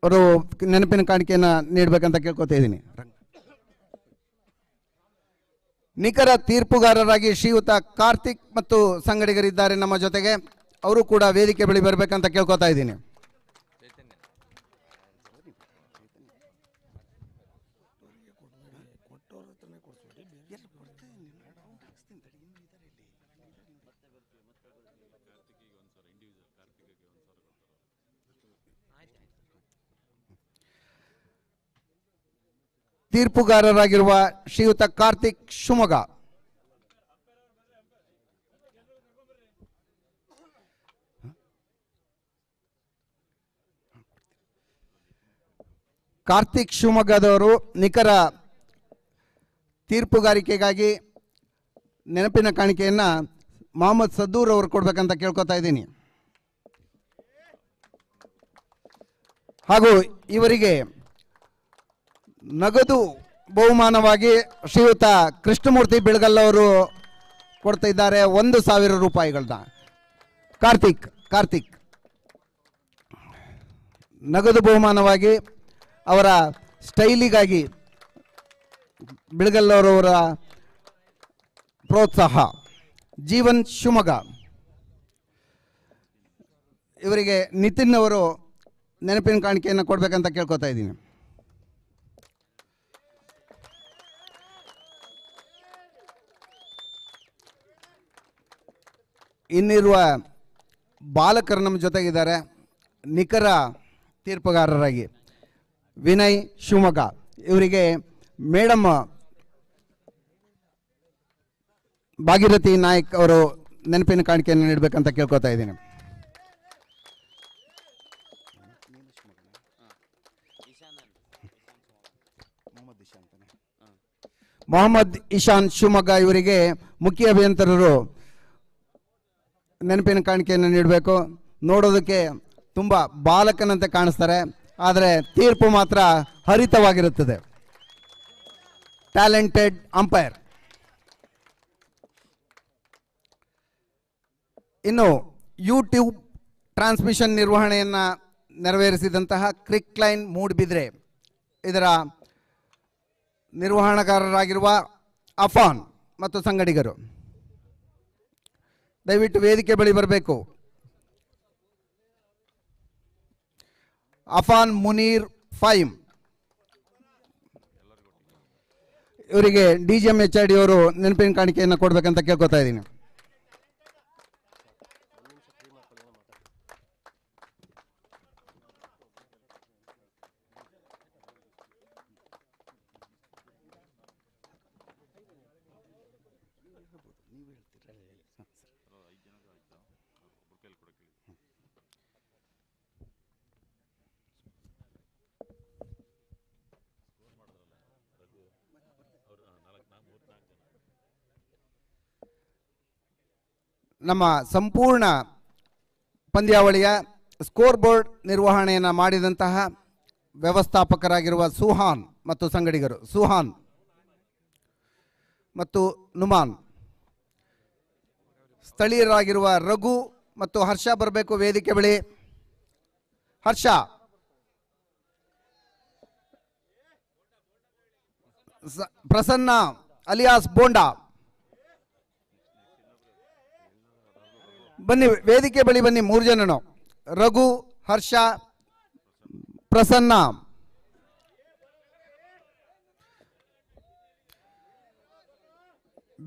ಅವರು ನೆನಪಿನ ಕಾಣಿಕೆಯನ್ನು ನೀಡಬೇಕಂತ ಕೇಳ್ಕೊತಾ ಇದ್ದೀನಿ. ನಿಖರ ತೀರ್ಪುಗಾರರಾಗಿ ಶ್ರೀಯುತ ಕಾರ್ತಿಕ್ ಮತ್ತು ಸಂಗಡಿಗರಿದ್ದಾರೆ ನಮ್ಮ ಜೊತೆಗೆ. ಅವರು ಕೂಡ ವೇದಿಕೆ ಬಳಿ ಬರಬೇಕಂತ ಕೇಳ್ಕೊತಾ ಇದ್ದೀನಿ. ತೀರ್ಪುಗಾರರಾಗಿರುವ ಶ್ರೀಯುತ ಕಾರ್ತಿಕ್ ಶಿವಮೊಗ್ಗ. ಕಾರ್ತಿಕ್ ಶಿವಮೊಗ್ಗದವರು ನಿಖರ ತೀರ್ಪುಗಾರಿಕೆಗಾಗಿ ನೆನಪಿನ ಕಾಣಿಕೆಯನ್ನು ಮೊಹಮ್ಮದ್ ಸದ್ದೂರ್ ಅವರು ಕೊಡ್ಬೇಕಂತ ಕೇಳ್ಕೊತಾ ಇದ್ದೀನಿ. ಹಾಗೂ ಇವರಿಗೆ ನಗದು ಬಹುಮಾನವಾಗಿ ಶ್ರೀಯುತ ಕೃಷ್ಣಮೂರ್ತಿ ಬೆಳಗಲ್ ಅವರು ಕೊಡ್ತಾ ಇದ್ದಾರೆ 1,000 ರೂಪಾಯಿಗಳನ್ನ. ಕಾರ್ತಿಕ್ ನಗದು ಬಹುಮಾನವಾಗಿ ಅವರ ಸ್ಟೈಲಿಗಾಗಿ ಬೆಳಗಲ್ ಅವರವರ ಪ್ರೋತ್ಸಾಹ. ಜೀವನ್ ಶಿವಮೊಗ್ಗ ಇವರಿಗೆ ನಿತಿನ್ ಅವರು ನೆನಪಿನ ಕಾಣಿಕೆಯನ್ನು ಕೊಡಬೇಕಂತ ಕೇಳ್ಕೊತಾ ಇದ್ದೀನಿ. ಇನ್ನಿರುವ ಬಾಲಕರು ನಮ್ಮ ಜೊತೆಗಿದ್ದಾರೆ. ನಿಖರ ತೀರ್ಪುಗಾರರಾಗಿ ವಿನಯ್ ಶಿವಮೊಗ್ಗ ಇವರಿಗೆ ಮೇಡಮ್ ಭಾಗೀರಥಿ ನಾಯ್ಕ್ ಅವರು ನೆನಪಿನ ಕಾಣಿಕೆಯನ್ನು ನೀಡಬೇಕಂತ ಕೇಳ್ಕೊತಾ ಇದ್ದೀನಿ. ಮೊಹಮ್ಮದ್ ಇಶಾನ್ ಶಿವಮೊಗ್ಗ ಇವರಿಗೆ ಮುಖ್ಯ ಅಭಿಯಂತರರು ನೆನಪಿನ ಕಾಣಿಕೆಯನ್ನು ನೀಡಬೇಕು. ನೋಡೋದಕ್ಕೆ ತುಂಬ ಬಾಲಕನಂತೆ ಕಾಣಿಸ್ತಾರೆ, ಆದರೆ ತೀರ್ಪು ಮಾತ್ರ ಹರಿತವಾಗಿರುತ್ತದೆ. Talented umpire. ಇನ್ನು ಯೂಟ್ಯೂಬ್ ಟ್ರಾನ್ಸ್ಮಿಷನ್ ನಿರ್ವಹಣೆಯನ್ನು ನೆರವೇರಿಸಿದಂತಹ ಕ್ರಿಕ್ಲೈನ್ ಮೂಡ್ಬಿದ್ರೆ ಇದರ ನಿರ್ವಹಣಾಕಾರರಾಗಿರುವ ಅಫಾನ್ ಮತ್ತು ಸಂಗಡಿಗರು. ದಯವಿಟ್ಟು ವೇದಿಕೆ ಬಳಿ ಬರಬೇಕು. ಅಫಾನ್ ಮುನೀರ್ ಫೈಮ್ ಇವರಿಗೆ DGMHID ಅವರು ನೆನಪಿನ ಕಾಣಿಕೆಯನ್ನು ಕೊಡಬೇಕಂತ ಕೇಳ್ಕೊತಾ ಇದ್ದೀನಿ. ನಮ್ಮ ಸಂಪೂರ್ಣ ಪಂದ್ಯಾವಳಿಯ ಸ್ಕೋರ್ ಬೋರ್ಡ್ ನಿರ್ವಹಣೆಯನ್ನು ಮಾಡಿದಂತಹ ವ್ಯವಸ್ಥಾಪಕರಾಗಿರುವ ಸುಹಾನ್ ಮತ್ತು ಸಂಗಡಿಗರು, ಸುಹಾನ್ ಮತ್ತು ನುಮಾನ್, ಸ್ಥಳೀಯರಾಗಿರುವ ರಘು ಮತ್ತು ಹರ್ಷ ಬರಬೇಕು ವೇದಿಕೆ ಬಳಿ. ಹರ್ಷ, ಪ್ರಸನ್ನ ಅಲಿಯಾಸ್ ಬೋಂಡಾ ಬನ್ನಿ ವೇದಿಕೆ ಬಳಿ ಬನ್ನಿ. 3 ಜನನು, ರಘು, ಹರ್ಷ, ಪ್ರಸನ್ನ.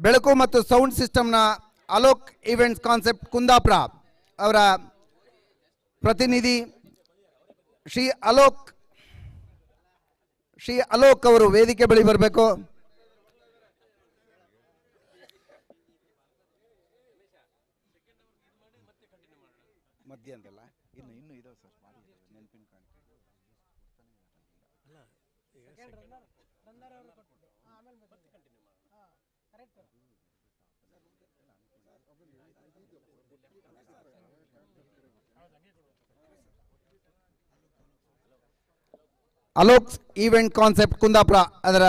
ಬೆಳಕು ಮತ್ತು ಸೌಂಡ್ ಸಿಸ್ಟಮ್ನ ಅಲೋಕ್ ಈವೆಂಟ್ಸ್ ಕಾನ್ಸೆಪ್ಟ್ ಕುಂದಾಪುರ ಅವರ ಪ್ರತಿನಿಧಿ ಶ್ರೀ ಅಲೋಕ್ ಅವರು ವೇದಿಕೆ ಬಳಿ ಬರಬೇಕು. ಅಲೋಕ್ ಈವೆಂಟ್ ಕಾನ್ಸೆಪ್ಟ್ ಕುಂದಾಪುರ ಅದರ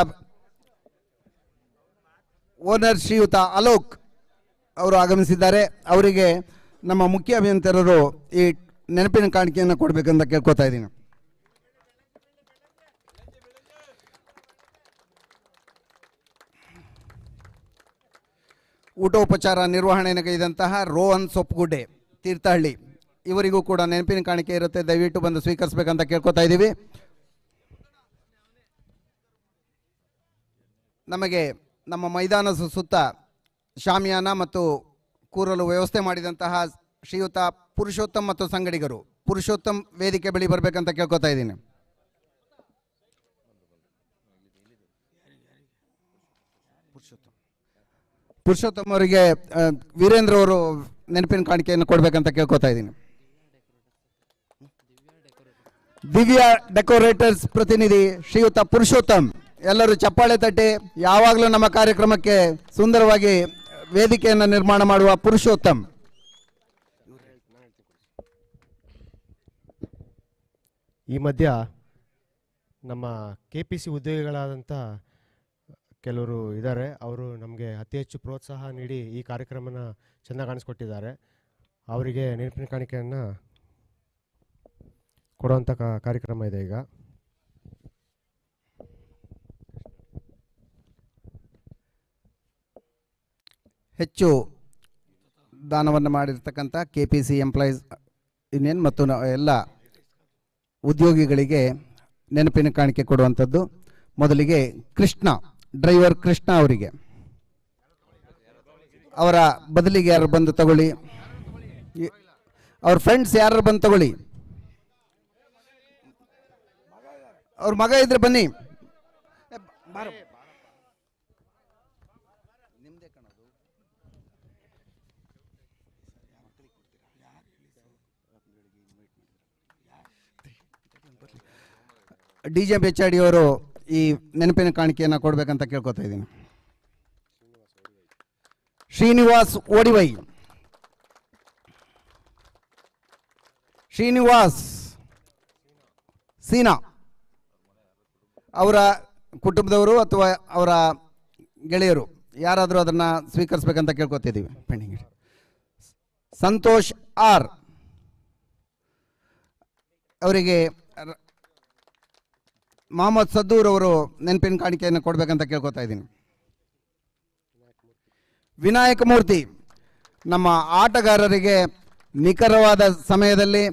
ಓನರ್ ಶ್ರೀಯುತ ಅಲೋಕ್ ಅವರು ಆಗಮಿಸಿದ್ದಾರೆ. ಅವರಿಗೆ ನಮ್ಮ ಮುಖ್ಯ ಅಭಿಯಂತರರು ಈ ನೆನಪಿನ ಕಾಣಿಕೆಯನ್ನು ಕೊಡಬೇಕಂತ ಕೇಳ್ಕೊತಾ ಇದ್ದೀನಿ. ಊಟೋಪಚಾರ ನಿರ್ವಹಣೆಯನ್ನು ಕೈದಂತಹ ರೋಹನ್ ಸೊಪ್ಪುಗುಡ್ಡೆ ತೀರ್ಥಹಳ್ಳಿ ಇವರಿಗೂ ಕೂಡ ನೆನಪಿನ ಕಾಣಿಕೆ ಇರುತ್ತೆ. ದಯವಿಟ್ಟು ಬಂದು ಸ್ವೀಕರಿಸಬೇಕಂತ ಕೇಳ್ಕೊತಾ ಇದ್ದೀವಿ. ನಮಗೆ ನಮ್ಮ ಮೈದಾನದ ಸುತ್ತ ಶಾಮಿಯಾನ ಮತ್ತು ಕೂರಲು ವ್ಯವಸ್ಥೆ ಮಾಡಿದಂತಹ ಶ್ರೀಯುತ ಪುರುಷೋತ್ತಮ್ ಮತ್ತು ಸಂಗಡಿಗರು, ಪುರುಷೋತ್ತಮ್ ವೇದಿಕೆ ಬಳಿ ಬರಬೇಕಂತ ಕೇಳ್ಕೊತಾ ಇದ್ದೀನಿ. ಪುರುಷೋತ್ತಮ್ ಅವರಿಗೆ ವೀರೇಂದ್ರ ಅವರು ನೆನಪಿನ ಕಾಣಿಕೆಯನ್ನು ಕೊಡಬೇಕಂತ ಕೇಳ್ಕೊತಾ ಇದ್ದೀನಿ. ದಿವ್ಯಾ ಡೆಕೋರೇಟರ್ಸ್ ಪ್ರತಿನಿಧಿ ಶ್ರೀಯುತ ಪುರುಷೋತ್ತಮ್, ಎಲ್ಲರೂ ಚಪ್ಪಾಳೆ ತಟ್ಟಿ. ಯಾವಾಗಲೂ ನಮ್ಮ ಕಾರ್ಯಕ್ರಮಕ್ಕೆ ಸುಂದರವಾಗಿ ವೇದಿಕೆಯನ್ನು ನಿರ್ಮಾಣ ಮಾಡುವ ಪುರುಷೋತ್ತಮ್. ಈ ಮಧ್ಯ ನಮ್ಮ KPC ಉದ್ಯೋಗಿಗಳಾದಂಥ ಕೆಲವರು ಇದ್ದಾರೆ. ಅವರು ನಮಗೆ ಅತಿ ಹೆಚ್ಚು ಪ್ರೋತ್ಸಾಹ ನೀಡಿ ಈ ಕಾರ್ಯಕ್ರಮನ ಚೆನ್ನಾಗಿ ಕಾಣಿಸ್ಕೊಟ್ಟಿದ್ದಾರೆ. ಅವರಿಗೆ ನೆನಪಿನ ಕಾಣಿಕೆಯನ್ನು ಕೊಡುವಂಥ ಕಾರ್ಯಕ್ರಮ ಇದೆ ಈಗ. ಹೆಚ್ಚು ದಾನವನ್ನು ಮಾಡಿರ್ತಕ್ಕಂಥ KPC ಎಂಪ್ಲಾಯೀಸ್ ಯೂನಿಯನ್ ಮತ್ತು ಎಲ್ಲ ಉದ್ಯೋಗಿಗಳಿಗೆ ನೆನಪಿನ ಕಾಣಿಕೆ ಕೊಡುವಂಥದ್ದು. ಮೊದಲಿಗೆ ಕೃಷ್ಣ, ಡ್ರೈವರ್ ಕೃಷ್ಣ ಅವರಿಗೆ, ಅವರ ಬದಲಿಗೆ ಯಾರು ಬಂದು ತಗೊಳ್ಳಿ, ಅವ್ರ ಫ್ರೆಂಡ್ಸ್ ಯಾರು ಬಂದು ತಗೊಳ್ಳಿ. ಅವ್ರ ಮಗ ಇದ್ರೆ ಬನ್ನಿ. DGMHID ಅವರು ಈ ನೆನಪಿನ ಕಾಣಿಕೆಯನ್ನು ಕೊಡಬೇಕಂತ ಕೇಳ್ಕೊತಾ ಇದ್ದೀನಿ. ಶ್ರೀನಿವಾಸ್ ಓಡಿವೈ, ಶ್ರೀನಿವಾಸ್ ಸೀನಾ ಅವರ ಕುಟುಂಬದವರು ಅಥವಾ ಅವರ ಗೆಳೆಯರು ಯಾರಾದರೂ ಅದನ್ನು ಸ್ವೀಕರಿಸಬೇಕಂತ ಕೇಳ್ಕೊತಿದ್ದೀವಿ. ಪೆಂಡಿಂಗ್. ಸಂತೋಷ್ ಆರ್ ಅವರಿಗೆ ಮೊಹಮ್ಮದ್ ಸದ್ದೂರ್ ಅವರು ನೆನಪಿನ ಕಾಣಿಕೆಯನ್ನು ಕೊಡಬೇಕಂತ ಕೇಳ್ಕೊತಾ ಇದ್ದೀನಿ. ವಿನಾಯಕ ಮೂರ್ತಿ, ನಮ್ಮ ಆಟಗಾರರಿಗೆ ನಿಖರವಾದ ಸಮಯದಲ್ಲಿ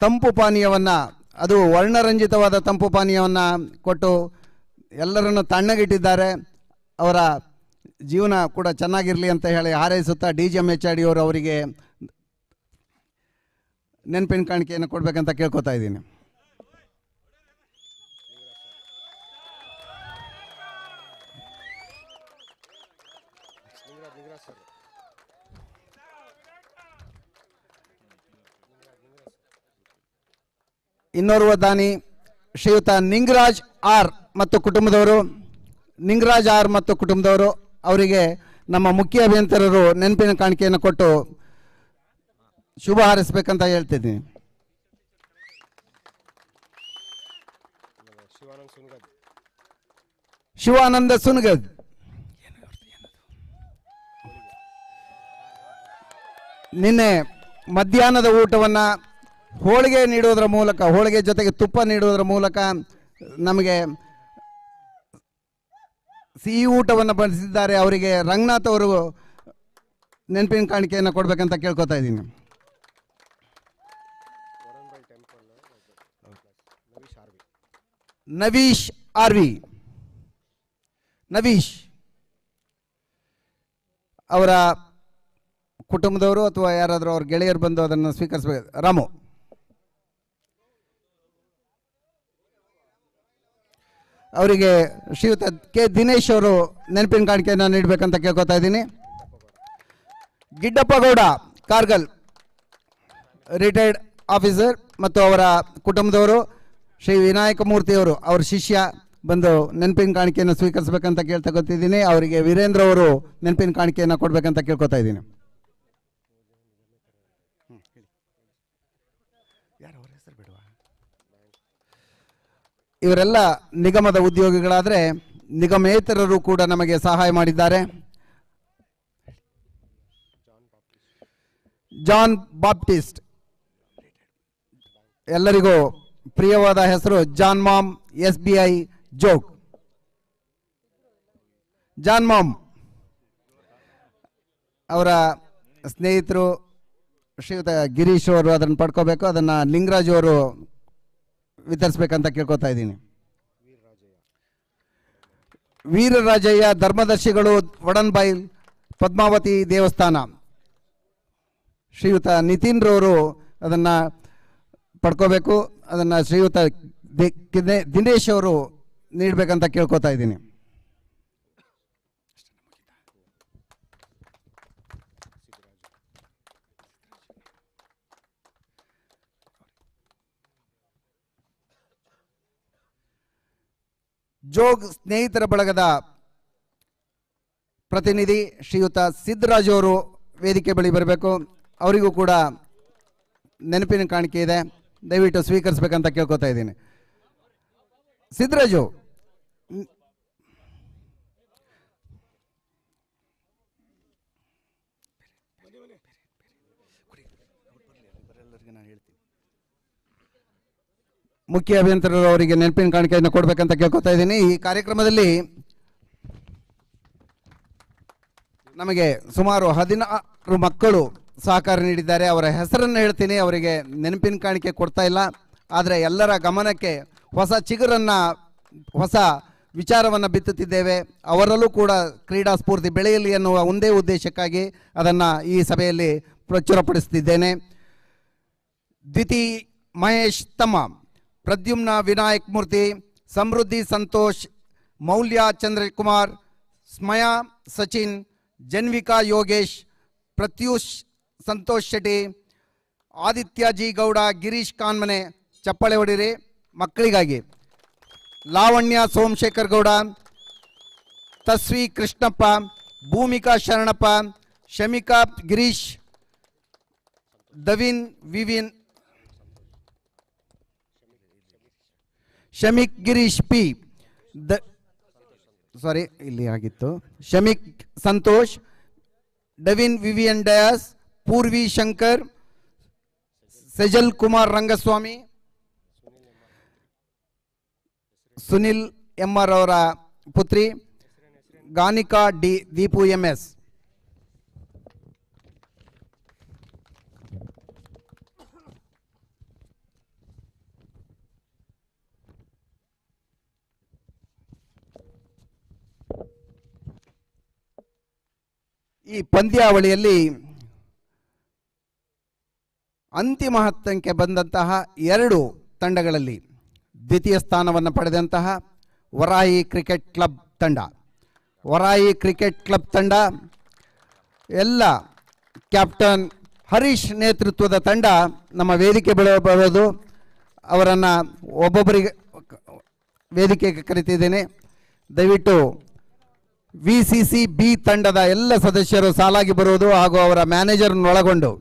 ತಂಪು ಪಾನೀಯವನ್ನು, ಅದು ವರ್ಣರಂಜಿತವಾದ ತಂಪು ಪಾನೀಯವನ್ನು ಕೊಟ್ಟು ಎಲ್ಲರನ್ನು ತಣ್ಣಗಿಟ್ಟಿದ್ದಾರೆ. ಅವರ ಜೀವನ ಕೂಡ ಚೆನ್ನಾಗಿರಲಿ ಅಂತ ಹೇಳಿ ಹಾರೈಸುತ್ತಾ DGMHID ಅವರು ಅವರಿಗೆ ನೆನಪಿನ ಕಾಣಿಕೆಯನ್ನು ಕೊಡಬೇಕಂತ ಕೇಳ್ಕೊತಾ ಇದ್ದೀನಿ. ಇನ್ನೋರ್ವ ದಾನಿ ಶ್ರೀಯುತ ನಿಂಗರಾಜ್ ಆರ್ ಮತ್ತು ಕುಟುಂಬದವರು, ನಿಂಗರಾಜ್ ಆರ್ ಮತ್ತು ಕುಟುಂಬದವರು ಅವರಿಗೆ ನಮ್ಮ ಮುಖ್ಯ ಅಭಿಯಂತರರು ನೆನಪಿನ ಕಾಣಿಕೆಯನ್ನು ಕೊಟ್ಟು ಶುಭ ಹಾರೈಸಬೇಕಂತ ಹೇಳ್ತಿದ್ದೀನಿ. ಶಿವಾನಂದ ಸುನ್ಗದ್ ನಿನ್ನೆ ಮಧ್ಯಾಹ್ನದ ಊಟವನ್ನು ಹೋಳಿಗೆ ನೀಡುವುದರ ಮೂಲಕ, ಹೋಳಿಗೆ ಜೊತೆಗೆ ತುಪ್ಪ ನೀಡುವುದರ ಮೂಲಕ ನಮಗೆ ಸಿಹಿ ಊಟವನ್ನು ಬಡಿಸಿದ್ದಾರೆ. ಅವರಿಗೆ ರಂಗನಾಥ್ ಅವರು ನೆನಪಿನ ಕಾಣಿಕೆಯನ್ನು ಕೊಡಬೇಕಂತ ಕೇಳ್ಕೊತಾ ಇದ್ದೀನಿ. ನವೀಶ್ ಆರ್ವಿ, ನವೀಶ್ ಅವರ ಕುಟುಂಬದವರು ಅಥವಾ ಯಾರಾದರೂ ಅವ್ರ ಗೆಳೆಯರು ಬಂದು ಅದನ್ನು ಸ್ವೀಕರಿಸಬೇಕು. ರಾಮು ಅವರಿಗೆ ಶ್ರೀಯುತ ಕೆ ದಿನೇಶ್ ಅವರು ನೆನಪಿನ ಕಾಣಿಕೆಯನ್ನು ನೀಡಬೇಕಂತ ಕೇಳ್ಕೊತಾ ಇದ್ದೀನಿ. ಗಿಡ್ಡಪ್ಪ ಗೌಡ ಕಾರ್ಗಲ್ ರಿಟೈರ್ಡ್ ಆಫೀಸರ್ ಮತ್ತು ಅವರ ಕುಟುಂಬದವರು, ಶ್ರೀ ವಿನಾಯಕ ಮೂರ್ತಿಯವರು ಅವರ ಶಿಷ್ಯ ಬಂದು ನೆನಪಿನ ಕಾಣಿಕೆಯನ್ನು ಸ್ವೀಕರಿಸಬೇಕಂತ ಕೇಳ್ತಗೊತ್ತಿದ್ದೀನಿ. ಅವರಿಗೆ ವೀರೇಂದ್ರ ಅವರು ನೆನಪಿನ ಕಾಣಿಕೆಯನ್ನು ಕೊಡಬೇಕಂತ ಕೇಳ್ಕೊತಾ ಇದ್ದೀನಿ. ಇವರೆಲ್ಲ ನಿಗಮದ ಉದ್ಯೋಗಿಗಳಾದರೆ ನಿಗಮೇತರರು ಕೂಡ ನಮಗೆ ಸಹಾಯ ಮಾಡಿದ್ದಾರೆ. ಜಾನ್ ಬಾಪ್ಟಿಸ್ಟ್, ಎಲ್ಲರಿಗೂ ಪ್ರಿಯವಾದ ಹೆಸರು ಜಾನ್ ಮಾಮ್, SBI ಜೋಗ್. ಜಾನ್ ಮಾಮ್ ಅವರ ಸ್ನೇಹಿತರು ಶ್ರೀಯುತ ಗಿರೀಶ್ ಅವರು ಅದನ್ನು ಪಡ್ಕೋಬೇಕು. ಅದನ್ನು ಲಿಂಗರಾಜ್ ಅವರು ವಿತರಿಸಬೇಕಂತ ಕೇಳ್ಕೊತಾ ಇದ್ದೀನಿ. ವೀರರಾಜಯ್ಯ ಧರ್ಮದರ್ಶಿಗಳು, ವಡನ್ಬೈಲ್ ಪದ್ಮಾವತಿ ದೇವಸ್ಥಾನ, ಶ್ರೀಯುತ ನಿತಿನ್ ರವರು ಅದನ್ನು ಪಡ್ಕೋಬೇಕು. ಅದನ್ನು ಶ್ರೀಯುತ ದಿನೇಶ್ ಅವರು ನೀಡಬೇಕಂತ ಕೇಳ್ಕೊತಾ ಇದ್ದೀನಿ. ಜೋಗ್ ಸ್ನೇಹಿತರ ಬಳಗದ ಪ್ರತಿನಿಧಿ ಶ್ರೀಯುತ ಸಿದ್ದರಾಜ್ ಅವರು ವೇದಿಕೆ ಬಳಿ ಬರಬೇಕು. ಅವರಿಗೂ ಕೂಡ ನೆನಪಿನ ಕಾಣಿಕೆ ಇದೆ, ದಯವಿಟ್ಟು ಸ್ವೀಕರಿಸಬೇಕಂತ ಕೇಳ್ಕೊತಾ ಇದ್ದೀನಿ. ಸಿದ್ದರಾಜು ಮುಖ್ಯ ಅಭಿಯಂತರರು ಅವರಿಗೆ ನೆನಪಿನ ಕಾಣಿಕೆಯನ್ನು ಕೊಡಬೇಕಂತ ಕೇಳ್ಕೊತಾ ಇದ್ದೀನಿ. ಈ ಕಾರ್ಯಕ್ರಮದಲ್ಲಿ ನಮಗೆ ಸುಮಾರು 16 ಮಕ್ಕಳು ಸಹಕಾರ ನೀಡಿದ್ದಾರೆ. ಅವರ ಹೆಸರನ್ನು ಹೇಳ್ತೀನಿ, ಅವರಿಗೆ ನೆನಪಿನ ಕಾಣಿಕೆ ಕೊಡ್ತಾ ಇಲ್ಲ. ಆದರೆ ಎಲ್ಲರ ಗಮನಕ್ಕೆ ಹೊಸ ಚಿಗುರನ್ನು, ಹೊಸ ವಿಚಾರವನ್ನು ಬಿತ್ತುತ್ತಿದ್ದೇವೆ. ಅವರಲ್ಲೂ ಕೂಡ ಕ್ರೀಡಾ ಸ್ಫೂರ್ತಿ ಬೆಳೆಯಲಿ ಎನ್ನುವ ಒಂದೇ ಉದ್ದೇಶಕ್ಕಾಗಿ ಅದನ್ನು ಈ ಸಭೆಯಲ್ಲಿ ಪ್ರಚುರಪಡಿಸುತ್ತಿದ್ದೇನೆ. ದ್ವಿತಿ ಮಹೇಶ್ ತಮ್ಮ, ಪ್ರದ್ಯುಮ್ನ ವಿನಾಯಕ್ ಮೂರ್ತಿ, ಸಮೃದ್ಧಿ ಸಂತೋಷ್, ಮೌಲ್ಯ ಚಂದ್ರಕುಮಾರ್, ಸ್ಮಯಾ ಸಚಿನ್, ಜನ್ವಿಕಾ ಯೋಗೇಶ್, ಪ್ರತ್ಯೂಷ್ ಸಂತೋಷ್ ಶೆಟ್ಟಿ, ಆದಿತ್ಯ ಜಿ ಗೌಡ, ಗಿರೀಶ್ ಕಾನ್ಮನೆ. ಚಪ್ಪಾಳೆ ಹೊಡಿರಿ ಮಕ್ಕಳಿಗಾಗಿ. ಲಾವಣ್ಯ ಸೋಮಶೇಖರ್ ಗೌಡ, ತಸ್ವಿ ಕೃಷ್ಣಪ್ಪ, ಭೂಮಿಕಾ ಶರಣಪ್ಪ, ಶಮಿಕಾ ಗಿರೀಶ್, ದವಿನ್ ವಿವಿನ್, ಶಮಿಕ್ ಗಿರೀಶ್ ಪಿ, ಸಾರಿ ಇಲ್ಲಿ ಆಗಿತ್ತು, ಶಮಿಕ್ ಸಂತೋಷ್, ಡವಿನ್ ವಿವಿಯನ್ ಡಯಾಸ್, ಪೂರ್ವಿ ಶಂಕರ್, ಸೆಜಲ್ ಕುಮಾರ್ ರಂಗಸ್ವಾಮಿ, ಸುನಿಲ್ MR ಅವರ ಪುತ್ರಿ ಗಾನಿಕಾ ಡಿ, ದೀಪು MS. ಈ ಪಂದ್ಯಾವಳಿಯಲ್ಲಿ ಅಂತಿಮ ಹಂತಕ್ಕೆ ಬಂದಂತಹ 2 ತಂಡಗಳಲ್ಲಿ ದ್ವಿತೀಯ ಸ್ಥಾನವನ್ನು ಪಡೆದಂತಹ ವರಾಯಿ ಕ್ರಿಕೆಟ್ ಕ್ಲಬ್ ತಂಡ. ವರಾಯಿ ಕ್ರಿಕೆಟ್ ಕ್ಲಬ್ ತಂಡ ಎಲ್ಲ ಕ್ಯಾಪ್ಟನ್ ಹರೀಶ್ ನೇತೃತ್ವದ ತಂಡ ನಮ್ಮ ವೇದಿಕೆ ಬರೋದು. ಅವರನ್ನು ಒಬ್ಬೊಬ್ಬರಿಗೆ ವೇದಿಕೆಗೆ ಕರೆತಿದ್ದೇನೆ. ದಯವಿಟ್ಟು VCC B ತಂಡದ ಎಲ್ಲ ಸದಸ್ಯರು ಸಾಲಾಗಿ ಬರುವುದು ಹಾಗೂ ಅವರ ಮ್ಯಾನೇಜರ್ನೊಳಗೊಂಡು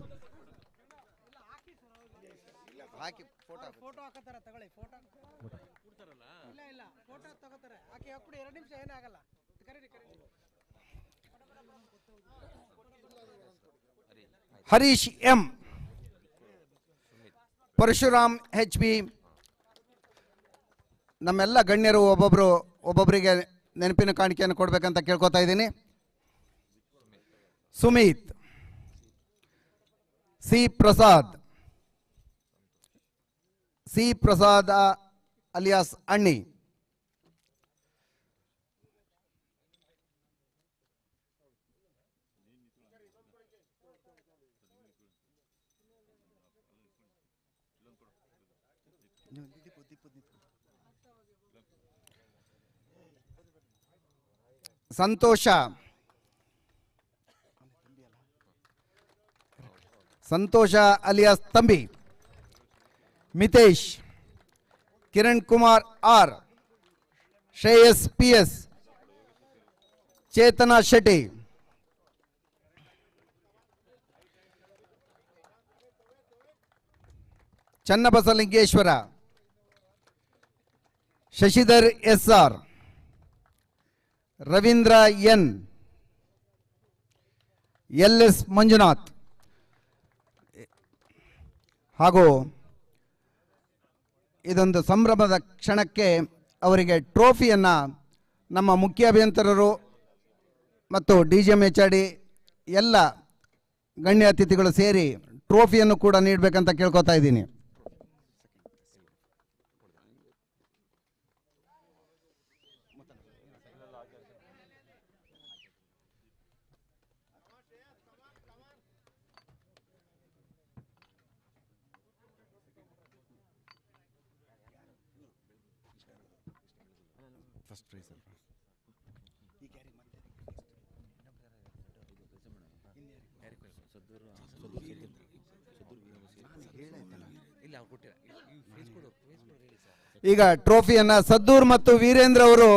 ಹರೀಶ್ M, ಪರಶುರಾಮ್ HB, ನಮ್ಮೆಲ್ಲ ಗಣ್ಯರು ಒಬ್ಬೊಬ್ಬರಿಗೆ ನೆನಪಿನ ಕಾಣಿಕೆಯನ್ನು ಕೊಡಬೇಕಂತ ಕೇಳ್ಕೊತಾ ಇದ್ದೀನಿ. Sumit, C Prasad alias Anni, Santosha alias Tambi, Mitesh, Kiran Kumar R, Shreyas PS, Chetana Shetty, Channabasalingeshwara, Shashidhar SR, Ravindra N, LS Manjunath ಹಾಗೂ ಇದೊಂದು ಸಂಭ್ರಮದ ಕ್ಷಣಕ್ಕೆ ಅವರಿಗೆ ಟ್ರೋಫಿಯನ್ನು ನಮ್ಮ ಮುಖ್ಯ ಅಭಿಯಂತರರು ಮತ್ತು DGM HRD ಎಲ್ಲ ಗಣ್ಯ ಅತಿಥಿಗಳು ಸೇರಿ ಟ್ರೋಫಿಯನ್ನು ಕೂಡ ನೀಡಬೇಕಂತ ಕೇಳ್ಕೊತಾ ಇದ್ದೀನಿ. ಈಗ ಟ್ರೋಫಿಯನ್ನ ಸದ್ದೂರ್ ಮತ್ತು ವೀರೇಂದ್ರ ಅವರು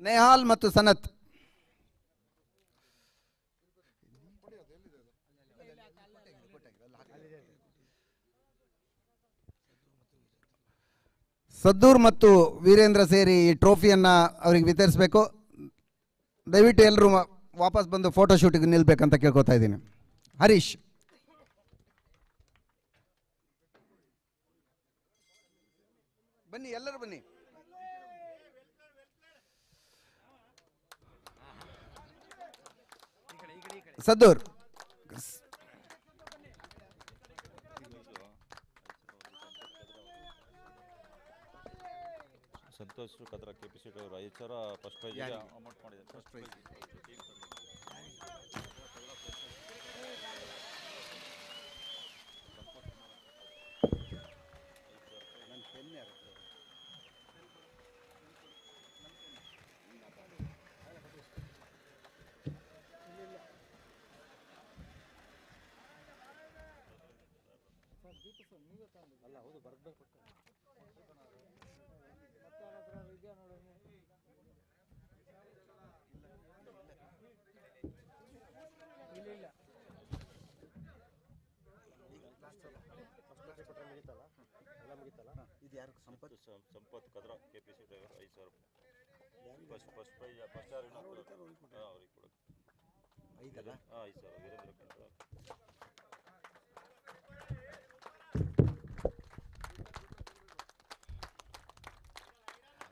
ನೇಹಾಲ್ ಮತ್ತು ಸನತ್ ಸದ್ದೂರ್ ಮತ್ತು ವೀರೇಂದ್ರ ಸೇರಿ ಈ ಟ್ರೋಫಿಯನ್ನು ಅವರಿಗೆ ವಿತರಿಸಬೇಕು. ದಯವಿಟ್ಟು ಎಲ್ಲರೂ ವಾಪಸ್ ಬಂದು ಫೋಟೋ ಶೂಟಿಗೆ ನಿಲ್ಬೇಕಂತ ಕೇಳ್ಕೊತಾ ಇದ್ದೀನಿ. ಹರೀಶ್, ಬನ್ನಿ, ಎಲ್ಲರೂ ಬನ್ನಿ. ಸದ್ದೂರ್, ಸಂತೋಷ್ ಕದ್ರ KPC ಅವರು 5,000 ಫಸ್ಟ್ ಪ್ರೈಸ್ ಅಮೌಂಟ್ ಮಾಡಿದ್ದಾರೆ. ಫಸ್ಟ್ ಪ್ರೈಸ್ ಅಲ್ಲ, ಹೌದು, ಬರಬೇಕು. Sampath Kadra KPC driver 5,000 first prize. First ಯಾರು ಅವ್ರಿಗೆ ಕೊಡೋದು. ಆಯ್ತು ಸರ್ ವೀರೇಂದ್ರ ಕಂಡ್ರ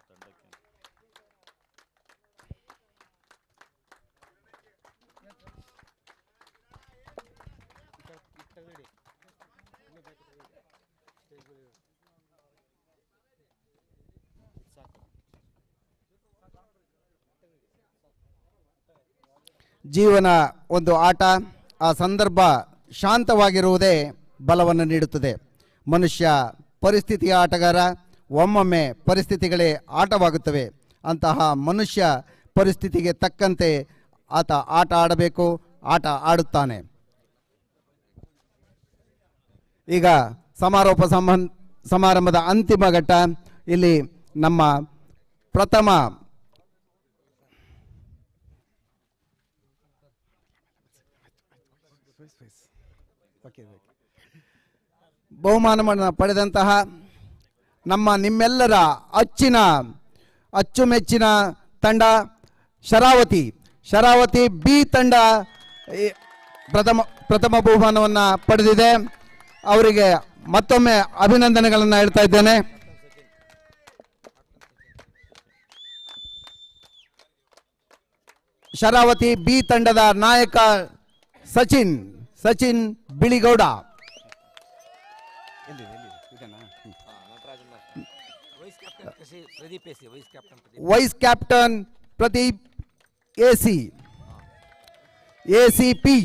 ತಂಡಕ್ಕೆ ಜೀವನ ಒಂದು ಆಟ. ಆ ಸಂದರ್ಭ ಶಾಂತವಾಗಿರುವುದೇ ಬಲವನ್ನು ನೀಡುತ್ತದೆ. ಮನುಷ್ಯ ಪರಿಸ್ಥಿತಿಯ ಆಟಗಾರ. ಒಮ್ಮೊಮ್ಮೆ ಪರಿಸ್ಥಿತಿಗಳೇ ಆಟವಾಗುತ್ತವೆ. ಅಂತಹ ಮನುಷ್ಯ ಪರಿಸ್ಥಿತಿಗೆ ತಕ್ಕಂತೆ ಆತ ಆಟ ಆಡಬೇಕು, ಆಟ ಆಡುತ್ತಾನೆ. ಈಗ ಸಮಾರಂಭದ ಅಂತಿಮ ಘಟ್ಟ. ಇಲ್ಲಿ ನಮ್ಮ ಪ್ರಥಮ ಬಹುಮಾನವನ್ನು ಪಡೆದಂತಹ ನಿಮ್ಮೆಲ್ಲರ ಅಚ್ಚುಮೆಚ್ಚಿನ ತಂಡ ಶರಾವತಿ ಬಿ ತಂಡ ಪ್ರಥಮ ಬಹುಮಾನವನ್ನು ಪಡೆದಿದೆ. ಅವರಿಗೆ ಮತ್ತೊಮ್ಮೆ ಅಭಿನಂದನೆಗಳನ್ನು ಹೇಳ್ತಾ ಇದ್ದೇನೆ. ಶರಾವತಿ ಬಿ ತಂಡದ ನಾಯಕ Sachin Biligowda. Vice captain Pradeep ACP.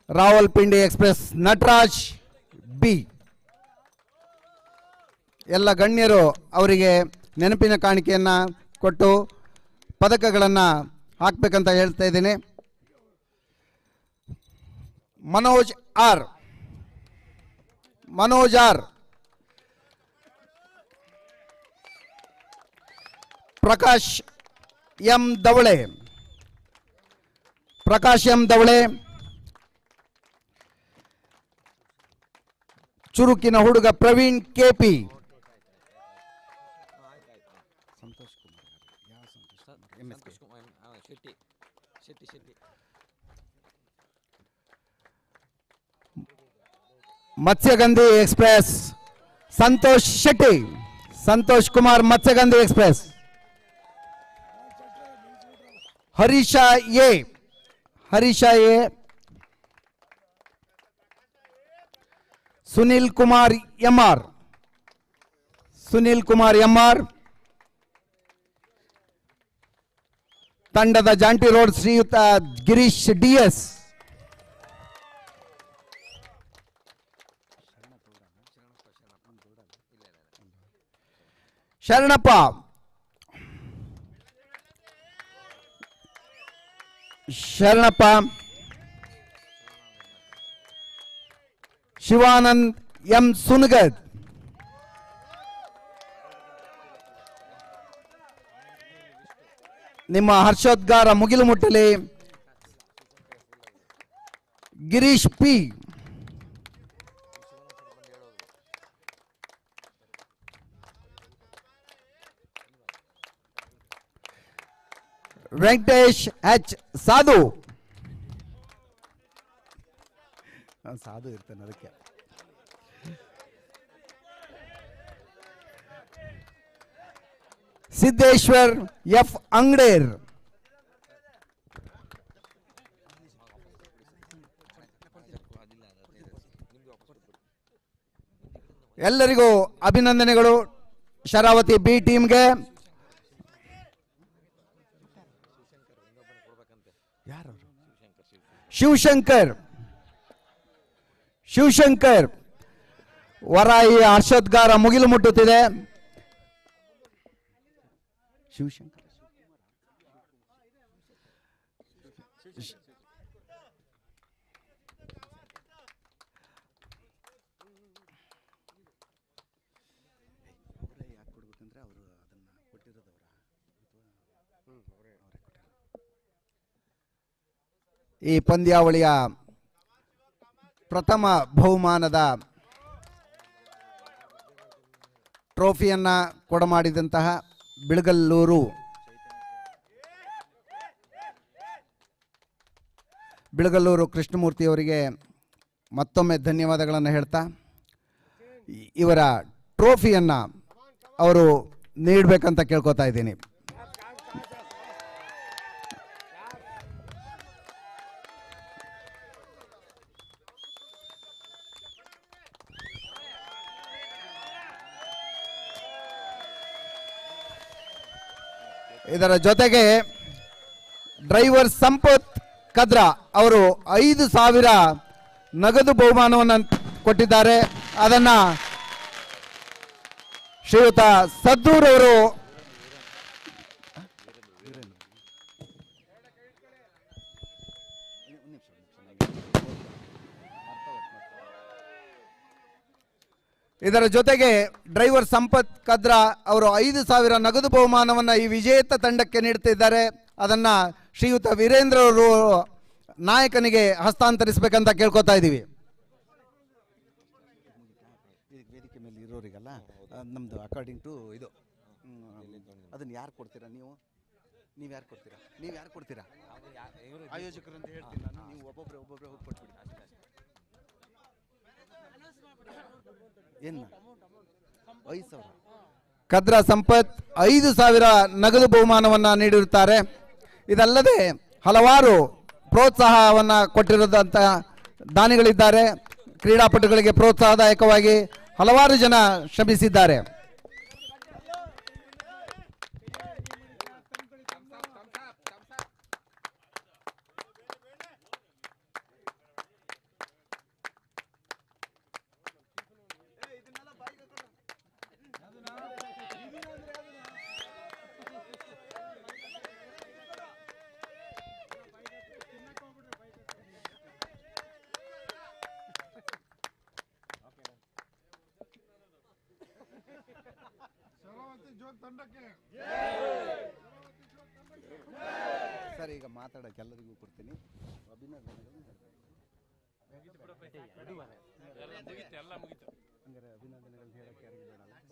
Rawalpindi express Nataraj B. ಎಲ್ಲ ಗಣ್ಯರು ಅವರಿಗೆ ನೆನಪಿನ ಕಾಣಿಕೆಯನ್ನು ಕೊಟ್ಟು ಪದಕಗಳನ್ನು ಹಾಕಬೇಕಂತ ಹೇಳ್ತಾ ಇದ್ದೀನಿ. ಮನೋಜ್ ಆರ್, ಪ್ರಕಾಶ್ ಎಂ ದವಳೆ, ಚುರುಕಿನ ಹುಡುಗ Praveen KP, Matsyagandhi express Santosh Kumar Matsyagandhi express. Harisha A, Sunil Kumar MR, ತಂಡದ Jonty Rhodes Shriyuta Girish DS, Sharanappa, Shivanand M Sunagad, ನಿಮ್ಮ ಹರ್ಷೋದ್ಗಾರ ಮುಗಿಲು ಮುಟ್ಟಲಿ. ಗಿರೀಶ್ ಪಿ, ವೆಂಕಟೇಶ್ ಎಚ್ ಸಾಧು ಇರ್ತಾನೆ ಅದಕ್ಕೆ. ಸಿದ್ದೇಶ್ವರ್ ಎಫ್ ಅಂಗಡೇರ್, ಎಲ್ಲರಿಗೂ ಅಭಿನಂದನೆಗಳು. ಶರಾವತಿ ಬಿ ಟೀಮ್ಗೆ ಶಿವಶಂಕರ್ ವರಾಯಿ ಹರ್ಷೋದ್ಗಾರ ಮುಗಿಲು ಮುಟ್ಟುತ್ತಿದೆ. ಶಿವಶಂಕರ್ ಈ ಪಂದ್ಯಾವಳಿಯ ಪ್ರಥಮ ಬಹುಮಾನದ ಟ್ರೋಫಿಯನ್ನು ಕೊಡಮಾಡಿದಂತಹ ಬಿಳಗಲ್ಲೂರು ಬಿಳಗಲ್ಲೂರು ಕೃಷ್ಣಮೂರ್ತಿ ಅವರಿಗೆ ಮತ್ತೊಮ್ಮೆ ಧನ್ಯವಾದಗಳನ್ನು ಹೇಳ್ತಾ ಇವರ ಟ್ರೋಫಿಯನ್ನು ಅವರು ನೀಡಬೇಕಂತ ಕೇಳ್ಕೊತಾ ಇದ್ದೀನಿ. ಇದರ ಜೊತೆಗೆ ಡ್ರೈವರ್ ಸಂಪತ್ ಕದ್ರಾ ಅವರು 5,000 ನಗದು ಬಹುಮಾನವನ್ನು ಕೊಟ್ಟಿದ್ದಾರೆ. ಅದನ್ನು ಶ್ರೀಯುತ ಸದ್ದೂರ್ ಅವರು ಇದರ ಜೊತೆಗೆ ಡ್ರೈವರ್ ಸಂಪತ್ ಕದ್ರಾ ಅವರು 5,000 ನಗದು ಬಹುಮಾನವನ್ನು ಈ ವಿಜೇತ ತಂಡಕ್ಕೆ ನೀಡುತ್ತಿದ್ದಾರೆ. ಅದನ್ನು ಶ್ರೀಯುತ ವೀರೇಂದ್ರ ಅವರು ನಾಯಕನಿಗೆ ಹಸ್ತಾಂತರಿಸಬೇಕಂತ ಕೇಳ್ಕೊತಾ ಇದ್ದೀವಿ. ವೇದಿಕೆ ಮೇಲೆ ಇರೋರಿಗಲ್ಲ ನಮ್ಮದು ಅಕಾರ್ಡಿಂಗ್ ಟು ಇದು ಅದನ್ನು ಯಾರು ಕೊಡ್ತೀರಾ? ನೀವು ಯಾರು ಕೊಡ್ತೀರಾ? ಆಯೋಜಕರು ಅಂತ ಹೇಳ್ತೀನಿ ನಾನು. ನೀವು ಒಬ್ಬೊಬ್ಬರೇ ಹೋಗಿ ಕೊಟ್ಬಿಡಿ. ಏನು 5,000 ಕದ್ರಾ ಸಂಪತ್ 5,000 ನಗದು ಬಹುಮಾನವನ್ನು ನೀಡಿರುತ್ತಾರೆ. ಇದಲ್ಲದೆ ಹಲವಾರು ಪ್ರೋತ್ಸಾಹವನ್ನು ಕೊಟ್ಟಿರೋದಂಥ ದಾನಿಗಳಿದ್ದಾರೆ. ಕ್ರೀಡಾಪಟುಗಳಿಗೆ ಪ್ರೋತ್ಸಾಹದಾಯಕವಾಗಿ ಹಲವಾರು ಜನ ಶ್ರಮಿಸಿದ್ದಾರೆ. ಸರ್, ಈಗ ಮಾತಾಡೋಕೆ ಎಲ್ಲರಿಗೂ ಕೊಡ್ತೀನಿ. ಅಭಿನಂದನೆಗಳು ಹೇಳಕ್ಕೆ ಯಾರಿಗೂ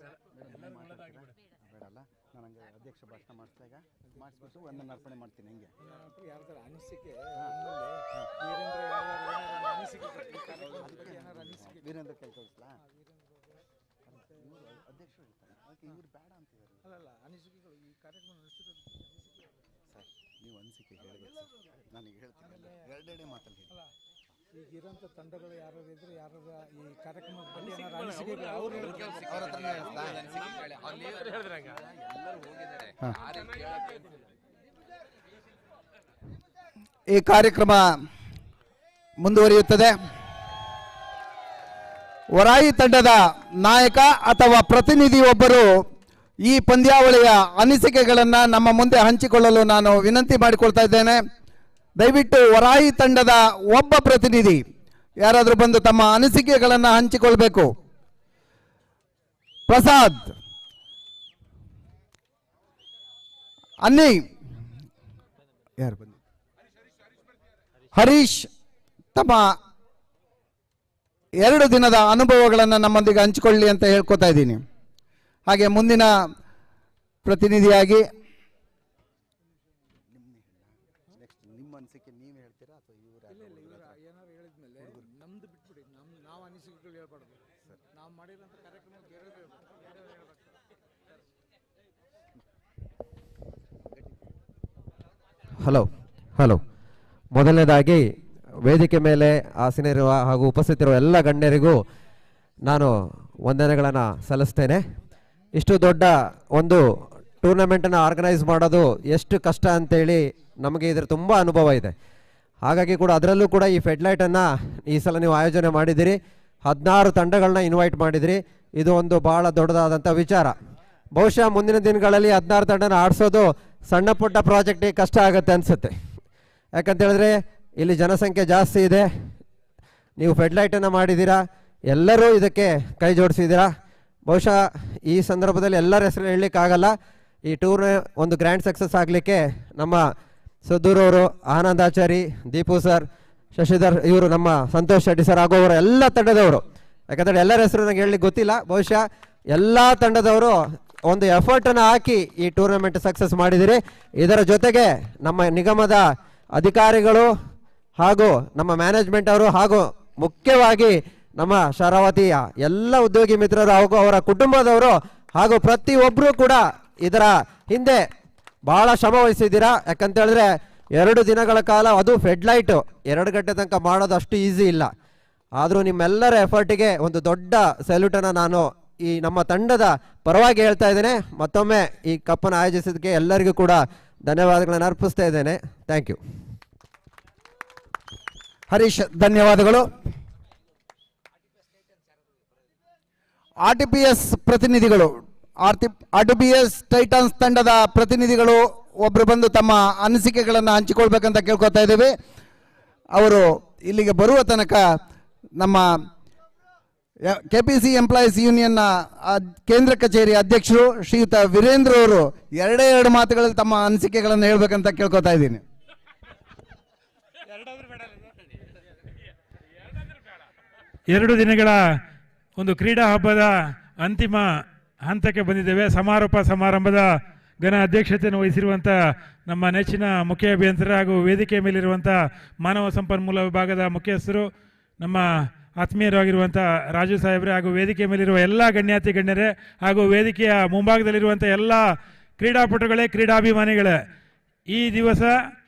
ಬೇಡಲ್ಲ. ನಾನು ಹಂಗೆ ಅಧ್ಯಕ್ಷ ಭಾಷಣ ಮಾಡಿಸಿದಾಗ ಮಾಡಿಸ್ಬಿಟ್ಟು ಒಂದನ್ನು ಅರ್ಪಣೆ ಮಾಡ್ತೀನಿ. ಹಂಗೆ ಯಾರ್ದಾರ ಅನಿಸಿಕೆ ವೀರೇಂದ್ರ ಕಳ್ಕೊಳಿಸ್ಲಾ? ಅಧ್ಯಕ್ಷರು ಇರ್ತಾರೆ, ಅದಕ್ಕೆ ಇವ್ರು ಬೇಡ ಅಂತಿದ್ದಾರೆ. ಅಲ್ಲಲ್ಲ, ಅನಿಸಿಕೆಗಳು ಈ ಕಾರ್ಯಕ್ರಮ ನಡೆಸಿರೋದು ಸರ್, ನೀವು ಅನಿಸಿಕೆ ಹೇಳಬೇಕು ಸರ್. ನನಗೆ ಹೇಳ್ತೀನಿ, ಎರಡೆರಡೇ ಮಾತಲ್ಲಿ ಹೇಳಿ. ಈಗ ಇರೋಂಥ ತಂಡಗಳು ಯಾರು ಇದ್ರೆ ಯಾರು ಈ ಕಾರ್ಯಕ್ರಮದ ಬಗ್ಗೆ ಏನಾರು ಅನಿಸಿಕೆಗಳು ಅವ್ರ ಹತ್ರನೇ ಹೇಳಿಸ್ಲಾ? ಈ ಕಾರ್ಯಕ್ರಮ ಮುಂದುವರಿಯುತ್ತದೆ. ವರಾಯಿ ತಂಡದ ನಾಯಕ ಅಥವಾ ಪ್ರತಿನಿಧಿಯೊಬ್ಬರು ಈ ಪಂದ್ಯಾವಳಿಯ ಅನಿಸಿಕೆಗಳನ್ನು ನಮ್ಮ ಮುಂದೆ ಹಂಚಿಕೊಳ್ಳಲು ನಾನು ವಿನಂತಿ ಮಾಡಿಕೊಳ್ತಾ ಇದ್ದೇನೆ. ದಯವಿಟ್ಟು ವರಾಯಿ ತಂಡದ ಒಬ್ಬ ಪ್ರತಿನಿಧಿ ಯಾರಾದರೂ ಬಂದು ತಮ್ಮ ಅನಿಸಿಕೆಗಳನ್ನು ಹಂಚಿಕೊಳ್ಬೇಕು. ಪ್ರಸಾದ್, ಅನ್ನಿ, ಯಾರು ಬಂದು, ಹರೀಶ್ ತಮ್ಮ 2 ದಿನದ ಅನುಭವಗಳನ್ನು ನಮ್ಮೊಂದಿಗೆ ಹಂಚಿಕೊಳ್ಳಿ ಅಂತ ಹೇಳ್ಕೊತಾ ಇದ್ದೀನಿ. ಹಾಗೆ ಮುಂದಿನ ಪ್ರತಿನಿಧಿಯಾಗಿ ನಿಮ್ಮ ಅನಿಸಿಕೆ ನೀವು ಹೇಳ್ತೀರಾ ಅಥವಾ ಏನಾರು ಹೇಳಿದ್ಮೇಲೆ ನಮ್ದು ಬಿಟ್ಬಿಡಿ. ನಾವು ಅನಿಸಿಕೆಗಳು ಹೇಳ್ಬಾರ್ದು. ನಾವು ಮಾಡಿರೋಂಥ ಕಾರ್ಯಕ್ರಮ ಬೇರೆ ಹಲೋ. ಮೊದಲನೇದಾಗಿ ವೇದಿಕೆ ಮೇಲೆ ಆಸೀನರಿರುವ ಹಾಗೂ ಉಪಸ್ಥಿತಿರುವ ಎಲ್ಲ ಗಣ್ಯರಿಗೂ ನಾನು ವಂದನೆಗಳನ್ನು ಸಲ್ಲಿಸ್ತೇನೆ. ಇಷ್ಟು ದೊಡ್ಡ ಒಂದು ಟೂರ್ನಮೆಂಟನ್ನು ಆರ್ಗನೈಸ್ ಮಾಡೋದು ಎಷ್ಟು ಕಷ್ಟ ಅಂತೇಳಿ ನಮಗೆ ಇದರ ತುಂಬ ಅನುಭವ ಇದೆ. ಹಾಗಾಗಿ ಕೂಡ ಅದರಲ್ಲೂ ಕೂಡ ಈ ಫೆಡ್ಲೈಟನ್ನು ಈ ಸಲ ನೀವು ಆಯೋಜನೆ ಮಾಡಿದಿರಿ. 16 ತಂಡಗಳನ್ನ ಇನ್ವೈಟ್ ಮಾಡಿದಿರಿ. ಇದು ಒಂದು ಭಾಳ ದೊಡ್ಡದಾದಂಥ ವಿಚಾರ. ಬಹುಶಃ ಮುಂದಿನ ದಿನಗಳಲ್ಲಿ 16 ತಂಡನ ಆಡಿಸೋದು ಸಣ್ಣ ಪುಟ್ಟ ಪ್ರಾಜೆಕ್ಟಿಗೆ ಕಷ್ಟ ಆಗುತ್ತೆ ಅನಿಸುತ್ತೆ. ಯಾಕಂತೇಳಿದ್ರೆ ಇಲ್ಲಿ ಜನಸಂಖ್ಯೆ ಜಾಸ್ತಿ ಇದೆ. ನೀವು ಫೆಡ್ಲೈಟನ್ನು ಮಾಡಿದ್ದೀರಾ, ಎಲ್ಲರೂ ಇದಕ್ಕೆ ಕೈ ಜೋಡಿಸಿದ್ದೀರಾ. ಬಹುಶಃ ಈ ಸಂದರ್ಭದಲ್ಲಿ ಎಲ್ಲರ ಹೆಸರು ಹೇಳಲಿಕ್ಕಾಗಲ್ಲ. ಈ ಟೂರ್ ಒಂದು ಗ್ರ್ಯಾಂಡ್ ಸಕ್ಸಸ್ ಆಗಲಿಕ್ಕೆ ನಮ್ಮ ಸದ್ದೂರವರು, ಆನಂದಾಚಾರಿ, ದೀಪು ಸರ್, ಶಶಿಧರ್, ಇವರು ನಮ್ಮ ಸಂತೋಷ್ ಶೆಟ್ಟಿ ಸರ್ ಆಗೋವರು ಎಲ್ಲ ತಂಡದವರು. ಯಾಕಂದರೆ ಎಲ್ಲರ ಹೆಸರು ನನಗೆ ಹೇಳಲಿಕ್ಕೆ ಗೊತ್ತಿಲ್ಲ. ಬಹುಶಃ ಎಲ್ಲ ತಂಡದವರು ಒಂದು ಎಫರ್ಟನ್ನು ಹಾಕಿ ಈ ಟೂರ್ನಮೆಂಟ್ ಸಕ್ಸಸ್ ಮಾಡಿದಿರಿ. ಇದರ ಜೊತೆಗೆ ನಮ್ಮ ನಿಗಮದ ಅಧಿಕಾರಿಗಳು ಹಾಗೂ ನಮ್ಮ ಮ್ಯಾನೇಜ್ಮೆಂಟ್ ಅವರು ಹಾಗೂ ಮುಖ್ಯವಾಗಿ ನಮ್ಮ ಶರಾವತಿಯ ಎಲ್ಲ ಉದ್ಯೋಗಿ ಮಿತ್ರರು ಹಾಗೂ ಅವರ ಕುಟುಂಬದವರು ಹಾಗೂ ಪ್ರತಿಯೊಬ್ಬರು ಕೂಡ ಇದರ ಹಿಂದೆ ಬಹಳ ಶ್ರಮ ವಹಿಸಿದ್ದೀರಾ. ಯಾಕಂತ ಹೇಳಿದ್ರೆ 2 ದಿನಗಳ ಕಾಲ, ಅದು ಫೆಡ್ಲೈಟು 2 ಗಂಟೆ ತನಕ ಮಾಡೋದು ಅಷ್ಟು ಈಸಿ ಇಲ್ಲ. ಆದರೂ ನಿಮ್ಮೆಲ್ಲರ ಎಫರ್ಟಿಗೆ ಒಂದು ದೊಡ್ಡ ಸೆಲ್ಯೂಟನ್ನು ನಾನು ಈ ನಮ್ಮ ತಂಡದ ಪರವಾಗಿ ಹೇಳ್ತಾ ಇದ್ದೇನೆ. ಮತ್ತೊಮ್ಮೆ ಈ ಕಪ್ಪನ್ನು ಆಯೋಜಿಸಿದ್ದಕ್ಕೆ ಎಲ್ಲರಿಗೂ ಕೂಡ ಧನ್ಯವಾದಗಳನ್ನು ಅರ್ಪಿಸ್ತಾ ಇದ್ದೇನೆ. Thank you. ಹರೀಶ್, ಧನ್ಯವಾದಗಳು. RTPS ಪ್ರತಿನಿಧಿಗಳು, RTPS ಟೈಟನ್ಸ್ ತಂಡದ ಪ್ರತಿನಿಧಿಗಳು ಒಬ್ಬರು ಬಂದು ತಮ್ಮ ಅನಿಸಿಕೆಗಳನ್ನು ಹಂಚಿಕೊಳ್ಬೇಕಂತ ಕೇಳ್ಕೊತಾ ಇದ್ದೇವೆ. ಅವರು ಇಲ್ಲಿಗೆ ಬರುವ ತನಕ ನಮ್ಮ KPC ಎಂಪ್ಲಾಯೀಸ್ ಯೂನಿಯನ್ನ ಕೇಂದ್ರ ಕಚೇರಿ ಅಧ್ಯಕ್ಷರು ಶ್ರೀಯುತ ವೀರೇಂದ್ರ ಅವರು 2 ಮಾತುಗಳಲ್ಲಿ ತಮ್ಮ ಅನಿಸಿಕೆಗಳನ್ನು ಹೇಳ್ಬೇಕಂತ ಕೇಳ್ಕೊತಾ ಇದ್ದೀನಿ. ಎರಡು ದಿನಗಳ ಒಂದು ಕ್ರೀಡಾ ಹಬ್ಬದ ಅಂತಿಮ ಹಂತಕ್ಕೆ ಬಂದಿದ್ದೇವೆ. ಸಮಾರೋಪ ಸಮಾರಂಭದ ಘನ ಅಧ್ಯಕ್ಷತೆಯನ್ನು ವಹಿಸಿರುವಂಥ ನಮ್ಮ ನೆಚ್ಚಿನ ಮುಖ್ಯ ಅಭಿಯಂತರ ಹಾಗೂ ವೇದಿಕೆ ಮೇಲಿರುವಂಥ ಮಾನವ ಸಂಪನ್ಮೂಲ ವಿಭಾಗದ ಮುಖ್ಯಸ್ಥರು, ನಮ್ಮ ಆತ್ಮೀಯರಾಗಿರುವಂಥ ರಾಜು ಸಾಹೇಬ್ರೆ, ಹಾಗೂ ವೇದಿಕೆ ಮೇಲಿರುವ ಎಲ್ಲ ಗಣ್ಯಾತಿ ಗಣ್ಯರೇ, ಹಾಗೂ ವೇದಿಕೆಯ ಮುಂಭಾಗದಲ್ಲಿರುವಂಥ ಎಲ್ಲ ಕ್ರೀಡಾಪಟುಗಳೇ, ಕ್ರೀಡಾಭಿಮಾನಿಗಳೇ, ಈ ದಿವಸ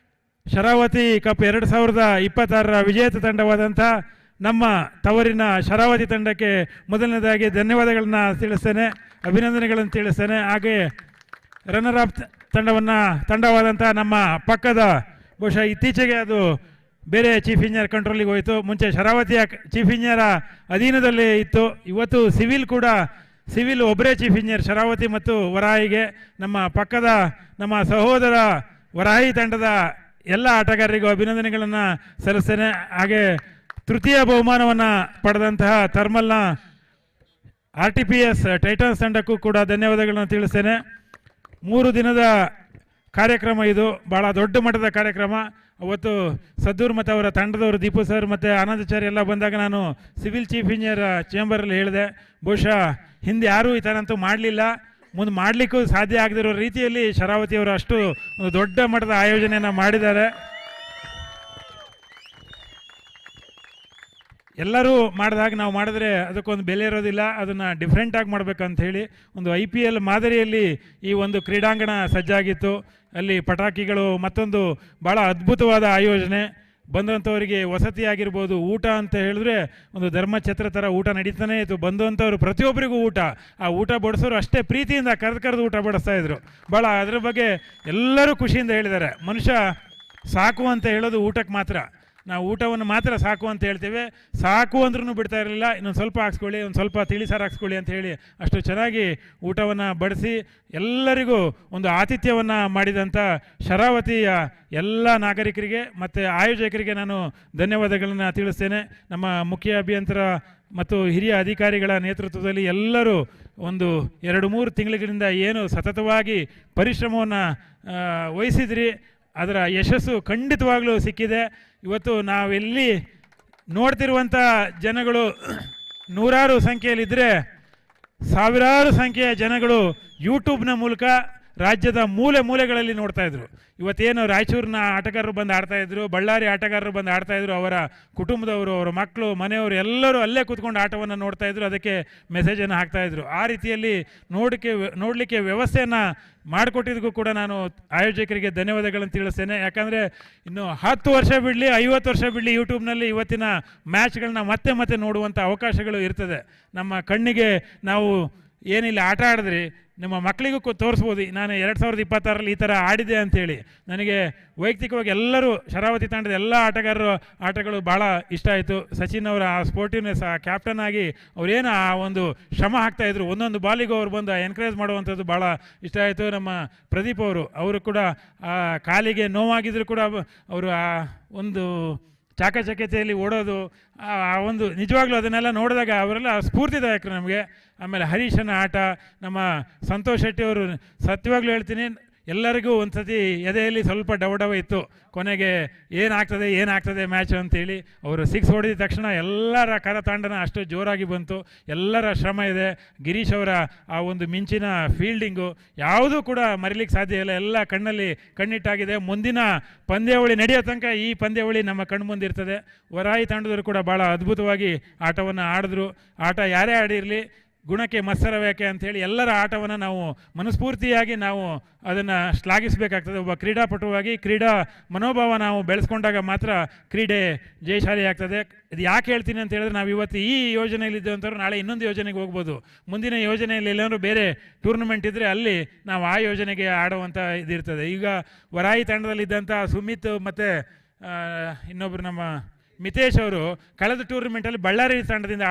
ಶರಾವತಿ ಕಪ್ 2026ರ ವಿಜೇತ ತಂಡವಾದಂಥ ನಮ್ಮ ತವರಿನ ಶರಾವತಿ ತಂಡಕ್ಕೆ ಮೊದಲನೇದಾಗಿ ಧನ್ಯವಾದಗಳನ್ನು ತಿಳಿಸ್ತೇನೆ, ಅಭಿನಂದನೆಗಳನ್ನು ತಿಳಿಸ್ತೇನೆ. ಹಾಗೆ ರನ್ನರ್ ಅಪ್ ತಂಡವಾದಂಥ ನಮ್ಮ ಪಕ್ಕದ, ಬಹುಶಃ ಇತ್ತೀಚೆಗೆ ಅದು ಬೇರೆ ಚೀಫ್ ಇಂಜಿನಿಯರ್ ಕಂಟ್ರೋಲಿಗೆ ಹೋಯಿತು, ಮುಂಚೆ ಶರಾವತಿಯ ಚೀಫ್ ಇಂಜಿನಿಯರ ಅಧೀನದಲ್ಲಿ ಇತ್ತು. ಇವತ್ತು ಸಿವಿಲ್ ಒಬ್ಬರೇ ಚೀಫ್ ಇಂಜಿನಿಯರ್ ಶರಾವತಿ ಮತ್ತು ವರಾಹಿಗೆ. ನಮ್ಮ ಪಕ್ಕದ ನಮ್ಮ ಸಹೋದರ ವರಾಹಿ ತಂಡದ ಎಲ್ಲ ಆಟಗಾರರಿಗೂ ಅಭಿನಂದನೆಗಳನ್ನು ಸಲ್ಲಿಸ್ತೇನೆ. ಹಾಗೆ ತೃತೀಯ ಬಹುಮಾನವನ್ನು ಪಡೆದಂತಹ ಥರ್ಮಲ್ನ RTPS ಟೈಟನ್ಸ್ ತಂಡಕ್ಕೂ ಕೂಡ ಧನ್ಯವಾದಗಳನ್ನು ತಿಳಿಸ್ತೇನೆ. 3 ದಿನದ ಕಾರ್ಯಕ್ರಮ ಇದು, ಭಾಳ ದೊಡ್ಡ ಮಟ್ಟದ ಕಾರ್ಯಕ್ರಮ. ಅವತ್ತು ಸದ್ದೂರ್ ಮತ್ತು ಅವರ ತಂಡದವರು ದೀಪು ಸರ್ ಮತ್ತು ಆನಂದಾಚಾರ್ಯ ಎಲ್ಲ ಬಂದಾಗ ನಾನು ಸಿವಿಲ್ ಚೀಫ್ ಇಂಜಿನಿಯರ್ ಚೇಂಬರಲ್ಲಿ ಹೇಳಿದೆ, ಬಹುಶಃ ಹಿಂದೆ ಯಾರೂ ಈ ಥರ ಅಂತೂ ಮಾಡಲಿಲ್ಲ, ಮುಂದೆ ಮಾಡಲಿಕ್ಕೂ ಸಾಧ್ಯ ಆಗದಿರೋ ರೀತಿಯಲ್ಲಿ ಶರಾವತಿಯವರು ಅಷ್ಟು ಒಂದು ದೊಡ್ಡ ಮಟ್ಟದ ಆಯೋಜನೆಯನ್ನು ಮಾಡಿದ್ದಾರೆ. ಎಲ್ಲರೂ ಮಾಡಿದಾಗ ನಾವು ಮಾಡಿದ್ರೆ ಅದಕ್ಕೊಂದು ಬೆಲೆ ಇರೋದಿಲ್ಲ, ಅದನ್ನು ಡಿಫ್ರೆಂಟಾಗಿ ಮಾಡಬೇಕಂತ ಹೇಳಿ ಒಂದು IPL ಮಾದರಿಯಲ್ಲಿ ಈ ಒಂದು ಕ್ರೀಡಾಂಗಣ ಸಜ್ಜಾಗಿತ್ತು. ಅಲ್ಲಿ ಪಟಾಕಿಗಳು, ಮತ್ತೊಂದು ಭಾಳ ಅದ್ಭುತವಾದ ಆಯೋಜನೆ. ಬಂದಂಥವರಿಗೆ ವಸತಿ ಆಗಿರ್ಬೋದು, ಊಟ ಅಂತ ಹೇಳಿದ್ರೆ ಒಂದು ಧರ್ಮಛತ್ರ ಥರ ಊಟ ನಡೀತಾನೆ ಇತ್ತು. ಬಂದಂಥವ್ರು ಪ್ರತಿಯೊಬ್ಬರಿಗೂ ಊಟ, ಆ ಊಟ ಬಡಿಸೋರು ಅಷ್ಟೇ ಪ್ರೀತಿಯಿಂದ ಕರೆದು ಊಟ ಬಡಿಸ್ತಾಯಿದ್ರು. ಭಾಳ ಅದರ ಬಗ್ಗೆ ಎಲ್ಲರೂ ಖುಷಿಯಿಂದ ಹೇಳಿದ್ದಾರೆ. ಮನುಷ್ಯ ಸಾಕು ಅಂತ ಹೇಳೋದು ಊಟಕ್ಕೆ ಮಾತ್ರ, ನಾವು ಊಟವನ್ನು ಮಾತ್ರ ಸಾಕು ಅಂತ ಹೇಳ್ತೇವೆ. ಸಾಕು ಅಂದ್ರೂ ಬಿಡ್ತಾ ಇರಲಿಲ್ಲ, ಇನ್ನೊಂದು ಸ್ವಲ್ಪ ಹಾಕ್ಸ್ಕೊಳ್ಳಿ, ಒಂದು ಸ್ವಲ್ಪ ತಿಳಿಸಾರು ಹಾಕ್ಸ್ಕೊಳ್ಳಿ ಅಂತ ಹೇಳಿ ಅಷ್ಟು ಚೆನ್ನಾಗಿ ಊಟವನ್ನು ಬಡಿಸಿ ಎಲ್ಲರಿಗೂ ಒಂದು ಆತಿಥ್ಯವನ್ನು ಮಾಡಿದಂಥ ಶರಾವತಿಯ ಎಲ್ಲ ನಾಗರಿಕರಿಗೆ ಮತ್ತು ಆಯೋಜಕರಿಗೆ ನಾನು ಧನ್ಯವಾದಗಳನ್ನು ತಿಳಿಸ್ತೇನೆ. ನಮ್ಮ ಮುಖ್ಯ ಅಭಿಯಂತರ ಮತ್ತು ಹಿರಿಯ ಅಧಿಕಾರಿಗಳ ನೇತೃತ್ವದಲ್ಲಿ ಎಲ್ಲರೂ ಒಂದು 2-3 ತಿಂಗಳಿಂದ ಏನು ಸತತವಾಗಿ ಪರಿಶ್ರಮವನ್ನು ವಹಿಸಿದ್ರಿ, ಅದರ ಯಶಸ್ಸು ಖಂಡಿತವಾಗಲೂ ಸಿಕ್ಕಿದೆ. ಇವತ್ತು ನಾವೆಲ್ಲಿ ನೋಡ್ತಿರುವಂಥ ಜನಗಳು ನೂರಾರು ಸಂಖ್ಯೆಯಲ್ಲಿದ್ದರೆ, ಸಾವಿರಾರು ಸಂಖ್ಯೆಯ ಜನಗಳು ಯೂಟ್ಯೂಬ್ನ ಮೂಲಕ ರಾಜ್ಯದ ಮೂಲೆಗಳಲ್ಲಿ ನೋಡ್ತಾಯಿದ್ರು. ಇವತ್ತೇನು ರಾಯಚೂರಿನ ಆಟಗಾರರು ಬಂದು ಆಡ್ತಾಯಿದ್ರು, ಬಳ್ಳಾರಿ ಆಟಗಾರರು ಬಂದು ಆಡ್ತಾಯಿದ್ರು, ಅವರ ಕುಟುಂಬದವರು, ಅವರ ಮಕ್ಕಳು, ಮನೆಯವರು ಎಲ್ಲರೂ ಅಲ್ಲೇ ಕೂತ್ಕೊಂಡು ಆಟವನ್ನು ನೋಡ್ತಾಯಿದ್ರು, ಅದಕ್ಕೆ ಮೆಸೇಜನ್ನು ಹಾಕ್ತಾಯಿದ್ರು. ಆ ರೀತಿಯಲ್ಲಿ ನೋಡಲಿಕ್ಕೆ ವ್ಯವಸ್ಥೆಯನ್ನು ಮಾಡಿಕೊಟ್ಟಿದ್ದಕ್ಕೂ ಕೂಡ ನಾನು ಆಯೋಜಕರಿಗೆ ಧನ್ಯವಾದಗಳನ್ನು ತಿಳಿಸ್ತೇನೆ. ಯಾಕಂದರೆ ಇನ್ನು 10 ವರ್ಷ ಬಿಡಲಿ, 50 ವರ್ಷ ಬಿಡಲಿ, ಯೂಟ್ಯೂಬ್ನಲ್ಲಿ ಇವತ್ತಿನ ಮ್ಯಾಚ್ಗಳನ್ನ ಮತ್ತೆ ನೋಡುವಂಥ ಅವಕಾಶಗಳು ಇರ್ತದೆ. ನಮ್ಮ ಕಣ್ಣಿಗೆ ನಾವು ಏನಿಲ್ಲ ಆಟ ಆಡಿದ್ರಿ ನಿಮ್ಮ ಮಕ್ಕಳಿಗೂ ತೋರಿಸ್ಬೋದು, ನಾನು 2026ರಲ್ಲಿ ಈ ಥರ ಆಡಿದೆ ಅಂಥೇಳಿ. ನನಗೆ ವೈಯಕ್ತಿಕವಾಗಿ ಎಲ್ಲರೂ ಶರಾವತಿ ತಂಡದ ಎಲ್ಲ ಆಟಗಳು ಭಾಳ ಇಷ್ಟ ಆಯಿತು. ಸಚಿನ್ ಅವರ ಆ ಸ್ಪೋರ್ಟಿವ್ನೆಸ್, ಆ ಕ್ಯಾಪ್ಟನ್ ಆಗಿ ಅವರೇನು ಆ ಒಂದು ಶ್ರಮ ಹಾಕ್ತಾಯಿದ್ರು, ಒಂದೊಂದು ಬಾಲಿಗೂ ಅವ್ರು ಬಂದು ಎನ್ಕರೇಜ್ ಮಾಡುವಂಥದ್ದು ಭಾಳ ಇಷ್ಟ ಆಯಿತು. ನಮ್ಮ ಪ್ರದೀಪ್ ಅವರು ಕೂಡ ಕಾಲಿಗೆ ನೋವಾಗಿದ್ರು ಕೂಡ ಅವರು ಆ ಒಂದು ಚಾಕಚಕ್ಯತೆಯಲ್ಲಿ ಓಡೋದು, ಆ ಒಂದು ನಿಜವಾಗ್ಲೂ ಅದನ್ನೆಲ್ಲ ನೋಡಿದಾಗ ಅವರೆಲ್ಲ ಸ್ಫೂರ್ತಿದಾಯಕರು ನಮಗೆ. ಆಮೇಲೆ ಹರೀಶನ ಆಟ, ನಮ್ಮ ಸಂತೋಷ್ ಶೆಟ್ಟಿ ಅವರು, ಸತ್ಯವಾಗ್ಲೂ ಹೇಳ್ತೀನಿ, ಎಲ್ಲರಿಗೂ ಒಂದ್ಸತಿ ಎದೆಯಲ್ಲಿ ಸ್ವಲ್ಪ ಡವ ಇತ್ತು, ಕೊನೆಗೆ ಏನಾಗ್ತದೆ ಮ್ಯಾಚ್ ಅಂತೇಳಿ. ಅವರು 6 ಹೊಡೆದ ತಕ್ಷಣ ಎಲ್ಲರ ಕರತಾಂಡನ ಅಷ್ಟು ಜೋರಾಗಿ ಬಂತು. ಎಲ್ಲರ ಶ್ರಮ ಇದೆ. ಗಿರೀಶ್ ಅವರ ಆ ಒಂದು ಮಿಂಚಿನ ಫೀಲ್ಡಿಂಗು ಯಾವುದೂ ಕೂಡ ಮರಿಲಿಕ್ಕೆ ಸಾಧ್ಯ ಇಲ್ಲ. ಎಲ್ಲ ಕಣ್ಣಿಟ್ಟಾಗಿದೆ. ಮುಂದಿನ ಪಂದ್ಯಾವಳಿ ನಡೆಯೋ ತನಕ ಈ ಪಂದ್ಯಾವಳಿ ನಮ್ಮ ಕಣ್ಮುಂದಿರ್ತದೆ. ವರಾಯಿ ತಂಡದವರು ಕೂಡ ಭಾಳ ಅದ್ಭುತವಾಗಿ ಆಟವನ್ನು ಆಡಿದ್ರು. ಆಟ ಯಾರೇ ಆಡಿರಲಿ ಗುಣಕ್ಕೆ ಮತ್ಸರವೇಕೆ ಅಂಥೇಳಿ ಎಲ್ಲರ ಆಟವನ್ನು ನಾವು ಮನಸ್ಫೂರ್ತಿಯಾಗಿ ನಾವು ಅದನ್ನು ಶ್ಲಾಘಿಸಬೇಕಾಗ್ತದೆ. ಒಬ್ಬ ಕ್ರೀಡಾಪಟುವಾಗಿ ಕ್ರೀಡಾ ಮನೋಭಾವ ನಾವು ಬೆಳೆಸ್ಕೊಂಡಾಗ ಮಾತ್ರ ಕ್ರೀಡೆ ಜಯಶಾಲಿ ಆಗ್ತದೆ. ಇದು ಯಾಕೆ ಹೇಳ್ತೀನಿ ಅಂತ ಹೇಳಿದ್ರೆ, ನಾವು ಇವತ್ತು ಈ ಯೋಜನೆಯಲ್ಲಿದ್ದಂಥವ್ರು ನಾಳೆ ಇನ್ನೊಂದು ಯೋಜನೆಗೆ ಹೋಗ್ಬೋದು. ಮುಂದಿನ ಯೋಜನೆಯಲ್ಲಿ ಎಲ್ಲಾದ್ರೂ ಬೇರೆ ಟೂರ್ನಮೆಂಟ್ ಇದ್ದರೆ ಅಲ್ಲಿ ನಾವು ಆ ಯೋಜನೆಗೆ ಆಡುವಂಥ ಇದಿರ್ತದೆ. ಈಗ ವರಾಯಿ ತಂಡದಲ್ಲಿದ್ದಂಥ ಸುಮಿತ್ ಮತ್ತು ಇನ್ನೊಬ್ಬರು ನಮ್ಮ ಮಿತೇಶ್ ಅವರು ಕಳೆದ ಟೂರ್ನಮೆಂಟಲ್ಲಿ ಬಳ್ಳಾರಿ ತಂಡದಿಂದ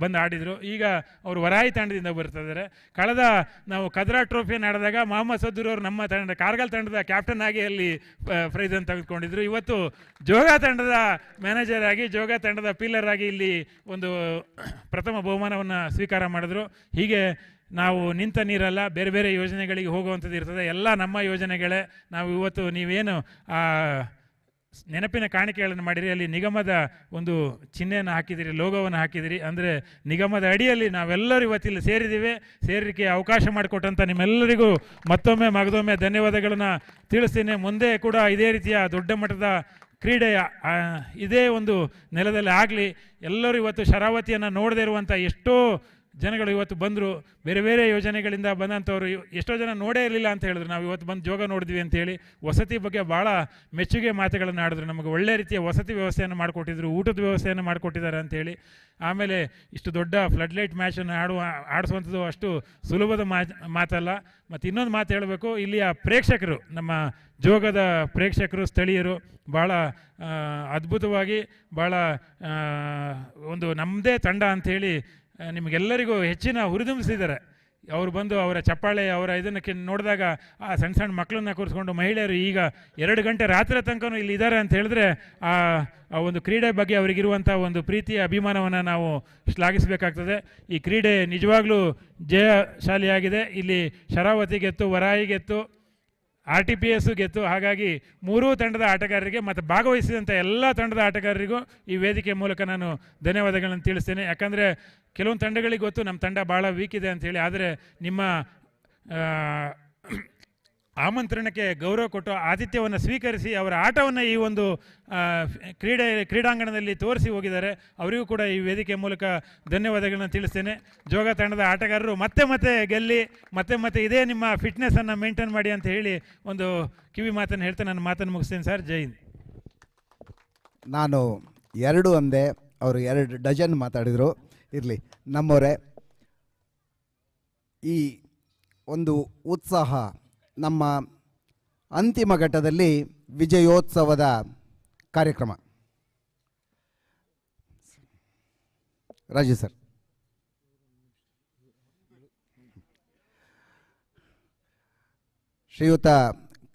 ಬಂದು ಆಡಿದರು. ಈಗ ಅವರು ವರಾಯಿ ತಂಡದಿಂದ ಬರ್ತಿದ್ದಾರೆ. ಕಳೆದ ನಾವು ಕದ್ರಾ ಟ್ರೋಫಿಯನ್ನು ಆಡಿದಾಗ ಮೊಹಮ್ಮದ್ ಸದ್ದೂರ್ ಅವರು ನಮ್ಮ ತಂಡ ಕಾರ್ಗಲ್ ತಂಡದ ಕ್ಯಾಪ್ಟನ್ ಆಗಿ ಅಲ್ಲಿ ಪ್ರೈಸನ್ನು ತೆಗೆದುಕೊಂಡಿದ್ರು. ಇವತ್ತು ಜೋಗ ತಂಡದ ಮ್ಯಾನೇಜರ್ ಆಗಿ, ಜೋಗ ತಂಡದ ಪಿಲ್ಲರ್ ಆಗಿ ಇಲ್ಲಿ ಒಂದು ಪ್ರಥಮ ಬಹುಮಾನವನ್ನು ಸ್ವೀಕಾರ ಮಾಡಿದ್ರು. ಹೀಗೆ ನಾವು ನಿಂತ ನೀರಲ್ಲ, ಬೇರೆ ಬೇರೆ ಯೋಜನೆಗಳಿಗೆ ಹೋಗುವಂಥದ್ದು ಇರ್ತದೆ. ಎಲ್ಲ ನಮ್ಮ ಯೋಜನೆಗಳೇ. ನಾವು ಇವತ್ತು ನೀವೇನು ನೆನಪಿನ ಕಾಣಿಕೆಗಳನ್ನು ಮಾಡಿರಿ, ಅಲ್ಲಿ ನಿಗಮದ ಒಂದು ಚಿಹ್ನೆಯನ್ನು ಹಾಕಿದಿರಿ, ಲೋಗೋವನ್ನು ಹಾಕಿದಿರಿ. ಅಂದರೆ ನಿಗಮದ ಅಡಿಯಲ್ಲಿ ನಾವೆಲ್ಲರೂ ಇವತ್ತಿಲ್ಲಿ ಸೇರಿದ್ದೀವಿ. ಸೇರಲಿಕ್ಕೆ ಅವಕಾಶ ಮಾಡಿಕೊಟ್ಟಂಥ ನಿಮ್ಮೆಲ್ಲರಿಗೂ ಮಗದೊಮ್ಮೆ ಧನ್ಯವಾದಗಳನ್ನು ತಿಳಿಸ್ತೀನಿ. ಮುಂದೆ ಕೂಡ ಇದೇ ರೀತಿಯ ದೊಡ್ಡ ಮಟ್ಟದ ಕ್ರೀಡೆ ಇದೇ ಒಂದು ನೆಲದಲ್ಲಿ ಆಗಲಿ. ಎಲ್ಲರೂ ಇವತ್ತು ಶರಾವತಿಯನ್ನು ನೋಡದೇ ಇರುವಂಥ ಎಷ್ಟೋ ಜನಗಳು ಇವತ್ತು ಬಂದರು. ಬೇರೆ ಬೇರೆ ಯೋಜನೆಗಳಿಂದ ಬಂದಂಥವ್ರು ಎಷ್ಟೋ ಜನ ನೋಡೇ ಇರಲಿಲ್ಲ ಅಂತ ಹೇಳಿದ್ರು. ನಾವು ಇವತ್ತು ಬಂದು ಜೋಗ ನೋಡಿದ್ವಿ ಅಂತೇಳಿ ವಸತಿ ಬಗ್ಗೆ ಭಾಳ ಮೆಚ್ಚುಗೆ ಮಾತುಗಳನ್ನು ಆಡಿದ್ರು. ನಮಗೆ ಒಳ್ಳೆ ರೀತಿಯ ವಸತಿ ವ್ಯವಸ್ಥೆಯನ್ನು ಮಾಡಿಕೊಟ್ಟಿದ್ರು, ಊಟದ ವ್ಯವಸ್ಥೆಯನ್ನು ಮಾಡಿಕೊಟ್ಟಿದ್ದಾರೆ ಅಂಥೇಳಿ. ಆಮೇಲೆ ಇಷ್ಟು ದೊಡ್ಡ ಫ್ಲಡ್ ಲೈಟ್ ಮ್ಯಾಚನ್ನು ಆಡಿಸುವಂಥದ್ದು ಅಷ್ಟು ಸುಲಭದ ಮಾತಲ್ಲ. ಮತ್ತು ಇನ್ನೊಂದು ಮಾತು ಹೇಳಬೇಕು, ಇಲ್ಲಿಯ ಪ್ರೇಕ್ಷಕರು, ನಮ್ಮ ಜೋಗದ ಪ್ರೇಕ್ಷಕರು, ಸ್ಥಳೀಯರು ಭಾಳ ಅದ್ಭುತವಾಗಿ ಭಾಳ ಒಂದು ನಮ್ಮದೇ ತಂಡ ಅಂಥೇಳಿ ನಿಮಗೆಲ್ಲರಿಗೂ ಹೆಚ್ಚಿನ ಹುರಿದುಂಬಿಸಿದ್ದಾರೆ. ಅವರು ಬಂದು ಅವರ ಚಪ್ಪಾಳೆ, ಅವರ ಇದನ್ನು ನೋಡಿದಾಗ ಆ ಸಣ್ಣ ಮಕ್ಕಳನ್ನ ಕೂರಿಸ್ಕೊಂಡು ಮಹಿಳೆಯರು ಈಗ 2 ಗಂಟೆ ರಾತ್ರಿ ತನಕನೂ ಇಲ್ಲಿ ಇದ್ದಾರೆ ಅಂತ ಹೇಳಿದ್ರೆ ಆ ಒಂದು ಕ್ರೀಡೆ ಬಗ್ಗೆ ಅವರಿಗಿರುವಂಥ ಒಂದು ಪ್ರೀತಿಯ ಅಭಿಮಾನವನ್ನು ನಾವು ಶ್ಲಾಘಿಸಬೇಕಾಗ್ತದೆ. ಈ ಕ್ರೀಡೆ ನಿಜವಾಗ್ಲೂ ಜಯಶಾಲಿಯಾಗಿದೆ. ಇಲ್ಲಿ ಶರಾವತಿ ಗೆತ್ತು, ವರಾಯಿ ಗೆತ್ತು, RTPS ಗೆತ್ತು. ಹಾಗಾಗಿ 3 ತಂಡದ ಆಟಗಾರರಿಗೆ ಮತ್ತು ಭಾಗವಹಿಸಿದಂಥ ಎಲ್ಲ ತಂಡದ ಆಟಗಾರರಿಗೂ ಈ ವೇದಿಕೆ ಮೂಲಕ ನಾನು ಧನ್ಯವಾದಗಳನ್ನು ತಿಳಿಸ್ತೇನೆ. ಯಾಕಂದರೆ ಕೆಲವೊಂದು ತಂಡಗಳಿಗೆ ಗೊತ್ತು ನಮ್ಮ ತಂಡ ಭಾಳ ವೀಕ್ ಇದೆ ಅಂಥೇಳಿ. ಆದರೆ ನಿಮ್ಮ ಆಮಂತ್ರಣಕ್ಕೆ ಗೌರವ ಕೊಟ್ಟು ಆತಿಥ್ಯವನ್ನು ಸ್ವೀಕರಿಸಿ ಅವರ ಆಟವನ್ನು ಈ ಒಂದು ಕ್ರೀಡಾಂಗಣದಲ್ಲಿ ತೋರಿಸಿ ಹೋಗಿದ್ದಾರೆ. ಅವರಿಗೂ ಕೂಡ ಈ ವೇದಿಕೆ ಮೂಲಕ ಧನ್ಯವಾದಗಳನ್ನು ತಿಳಿಸ್ತೇನೆ. ಜೋಗ ತಂಡದ ಆಟಗಾರರು ಮತ್ತೆ ಗೆಲ್ಲಿ, ಮತ್ತೆ ಇದೇ ನಿಮ್ಮ ಫಿಟ್ನೆಸ್ಸನ್ನು ಮೇಂಟೈನ್ ಮಾಡಿ ಅಂತ ಹೇಳಿ ಒಂದು ಕಿವಿ ಮಾತನ್ನು ಹೇಳ್ತಾ ನನ್ನ ಮಾತನ್ನು ಮುಗಿಸ್ತೇನೆ ಸರ್. ಜೈ ಹಿಂದ್. ನಾನು 2 ಅಂದೆ, ಅವರು 2 ಡಜನ್ ಮಾತಾಡಿದರು. ಇರಲಿ, ನಮ್ಮವರೇ, ಈ ಒಂದು ಉತ್ಸಾಹ ನಮ್ಮ ಅಂತಿಮ ಘಟ್ಟದಲ್ಲಿ ವಿಜಯೋತ್ಸವದ ಕಾರ್ಯಕ್ರಮ. ರಾಜು ಸರ್, ಶ್ರೀಯುತ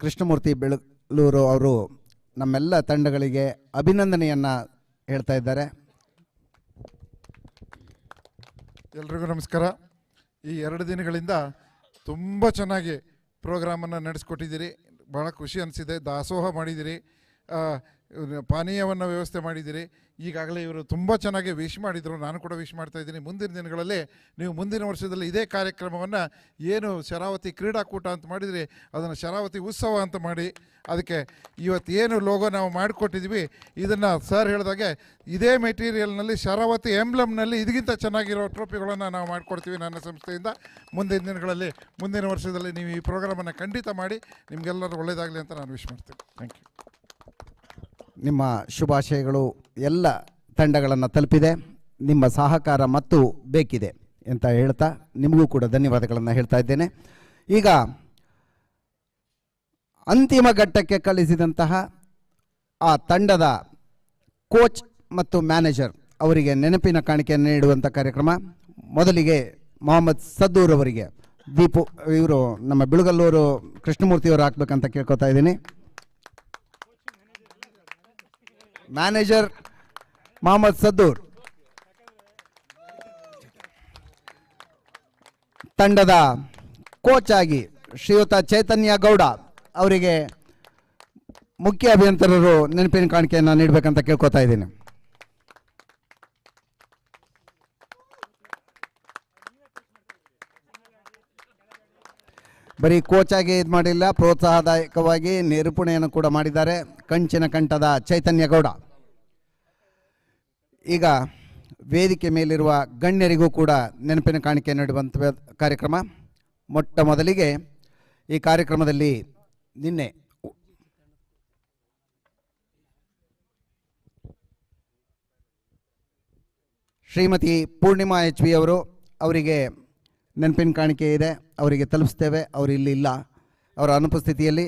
ಕೃಷ್ಣಮೂರ್ತಿ ಬೆಳಲೂರು ಅವರು ನಮ್ಮೆಲ್ಲ ತಂಡಗಳಿಗೆ ಅಭಿನಂದನೆಯನ್ನು ಹೇಳ್ತಾ ಇದ್ದಾರೆ. ಎಲ್ರಿಗೂ ನಮಸ್ಕಾರ. ಈ 2 ದಿನಗಳಿಂದ ತುಂಬ ಚೆನ್ನಾಗಿ ಪ್ರೋಗ್ರಾಮನ್ನು ನಡೆಸ್ಕೊಟ್ಟಿದ್ದೀರಿ. ಭಾಳ ಖುಷಿ ಅನಿಸಿದೆ. ದಾಸೋಹ ಮಾಡಿದ್ದೀರಿ, ಪಾನೀಯವನ್ನು ವ್ಯವಸ್ಥೆ ಮಾಡಿದ್ದೀರಿ. ಈಗಾಗಲೇ ಇವರು ತುಂಬ ಚೆನ್ನಾಗಿ ವಿಶ್ ಮಾಡಿದರು, ನಾನು ಕೂಡ ವಿಶ್ ಮಾಡ್ತಾಯಿದ್ದೀನಿ. ಮುಂದಿನ ದಿನಗಳಲ್ಲಿ ನೀವು ಮುಂದಿನ ವರ್ಷದಲ್ಲಿ ಇದೇ ಕಾರ್ಯಕ್ರಮವನ್ನು ಏನು ಶರಾವತಿ ಕ್ರೀಡಾಕೂಟ ಅಂತ ಮಾಡಿದ್ರಿ ಅದನ್ನು ಶರಾವತಿ ಉತ್ಸವ ಅಂತ ಮಾಡಿ, ಅದಕ್ಕೆ ಇವತ್ತು ಏನು ಲೋಗೋ ನಾವು ಮಾಡಿಕೊಟ್ಟಿದ್ವಿ ಇದನ್ನು ಸರ್ ಹೇಳಿದಾಗೆ ಇದೇ ಮೆಟೀರಿಯಲ್ನಲ್ಲಿ ಶರಾವತಿ ಎಂಬ್ಲಮ್ನಲ್ಲಿ ಇದಕ್ಕಿಂತ ಚೆನ್ನಾಗಿರೋ ಟ್ರೋಫಿಗಳನ್ನು ನಾವು ಮಾಡಿಕೊಡ್ತೀವಿ ನನ್ನ ಸಂಸ್ಥೆಯಿಂದ. ಮುಂದಿನ ದಿನಗಳಲ್ಲಿ ಮುಂದಿನ ವರ್ಷದಲ್ಲಿ ನೀವು ಈ ಪ್ರೋಗ್ರಾಮನ್ನು ಖಂಡಿತ ಮಾಡಿ ನಿಮಗೆಲ್ಲರೂ ಒಳ್ಳೆಯದಾಗಲಿ ಅಂತ ನಾನು ವಿಶ್ ಮಾಡ್ತೀನಿ. Thank you. ನಿಮ್ಮ ಶುಭಾಶಯಗಳು ಎಲ್ಲ ತಂಡಗಳನ್ನು ತಲುಪಿದೆ. ನಿಮ್ಮ ಸಹಕಾರ ಮತ್ತು ಬೇಕಿದೆ ಅಂತ ಹೇಳ್ತಾ ನಿಮಗೂ ಕೂಡ ಧನ್ಯವಾದಗಳನ್ನು ಹೇಳ್ತಾ ಇದ್ದೇನೆ. ಈಗ ಅಂತಿಮ ಘಟ್ಟಕ್ಕೆ ಕಳಿಸಿದಂತಹ ಆ ತಂಡದ ಕೋಚ್ ಮತ್ತು ಮ್ಯಾನೇಜರ್ ಅವರಿಗೆ ನೆನಪಿನ ಕಾಣಿಕೆಯನ್ನು ನೀಡುವಂಥ ಕಾರ್ಯಕ್ರಮ. ಮೊದಲಿಗೆ ಮೊಹಮ್ಮದ್ ಸದ್ದೂರ್ ಅವರಿಗೆ ಇವರು ನಮ್ಮ ಬಿಳುಗಲ್ಲೂರು ಕೃಷ್ಣಮೂರ್ತಿಯವರು ಹಾಕ್ಬೇಕಂತ ಕೇಳ್ಕೊತಾ ಇದ್ದೀನಿ. ಮ್ಯಾನೇಜರ್ ಮೊಹಮ್ಮದ್ ಸದ್ದೂರ್, ತಂಡದ ಕೋಚ್ ಆಗಿ ಶ್ರೀಯುತ ಚೈತನ್ಯ ಗೌಡ ಅವರಿಗೆ ಮುಖ್ಯ ಅಭಿಯಂತರರು ನೆನಪಿನ ಕಾಣಿಕೆಯನ್ನು ನೀಡಬೇಕಂತ ಕೇಳ್ಕೊತಾ ಇದ್ದೀನಿ. ಬರೀ ಕೋಚಾಗಿ ಇದು ಮಾಡಿಲ್ಲ, ಪ್ರೋತ್ಸಾಹದಾಯಕವಾಗಿ ನಿರೂಪಣೆಯನ್ನು ಕೂಡ ಮಾಡಿದ್ದಾರೆ ಕಂಚಿನ ಕಂಠದ ಚೈತನ್ಯ ಗೌಡ. ಈಗ ವೇದಿಕೆ ಮೇಲಿರುವ ಗಣ್ಯರಿಗೂ ಕೂಡ ನೆನಪಿನ ಕಾಣಿಕೆ ನೀಡುವಂಥ ಕಾರ್ಯಕ್ರಮ. ಮೊಟ್ಟ ಮೊದಲಿಗೆ ಈ ಕಾರ್ಯಕ್ರಮದಲ್ಲಿ ನಿನ್ನೆ ಶ್ರೀಮತಿ ಪೂರ್ಣಿಮಾ HV ಅವರಿಗೆ ನೆನಪಿನ ಕಾಣಿಕೆ ಇದೆ, ಅವರಿಗೆ ತಲುಪಿಸ್ತೇವೆ. ಅವರು ಇಲ್ಲಿ ಇಲ್ಲ, ಅವರ ಅನುಪಸ್ಥಿತಿಯಲ್ಲಿ.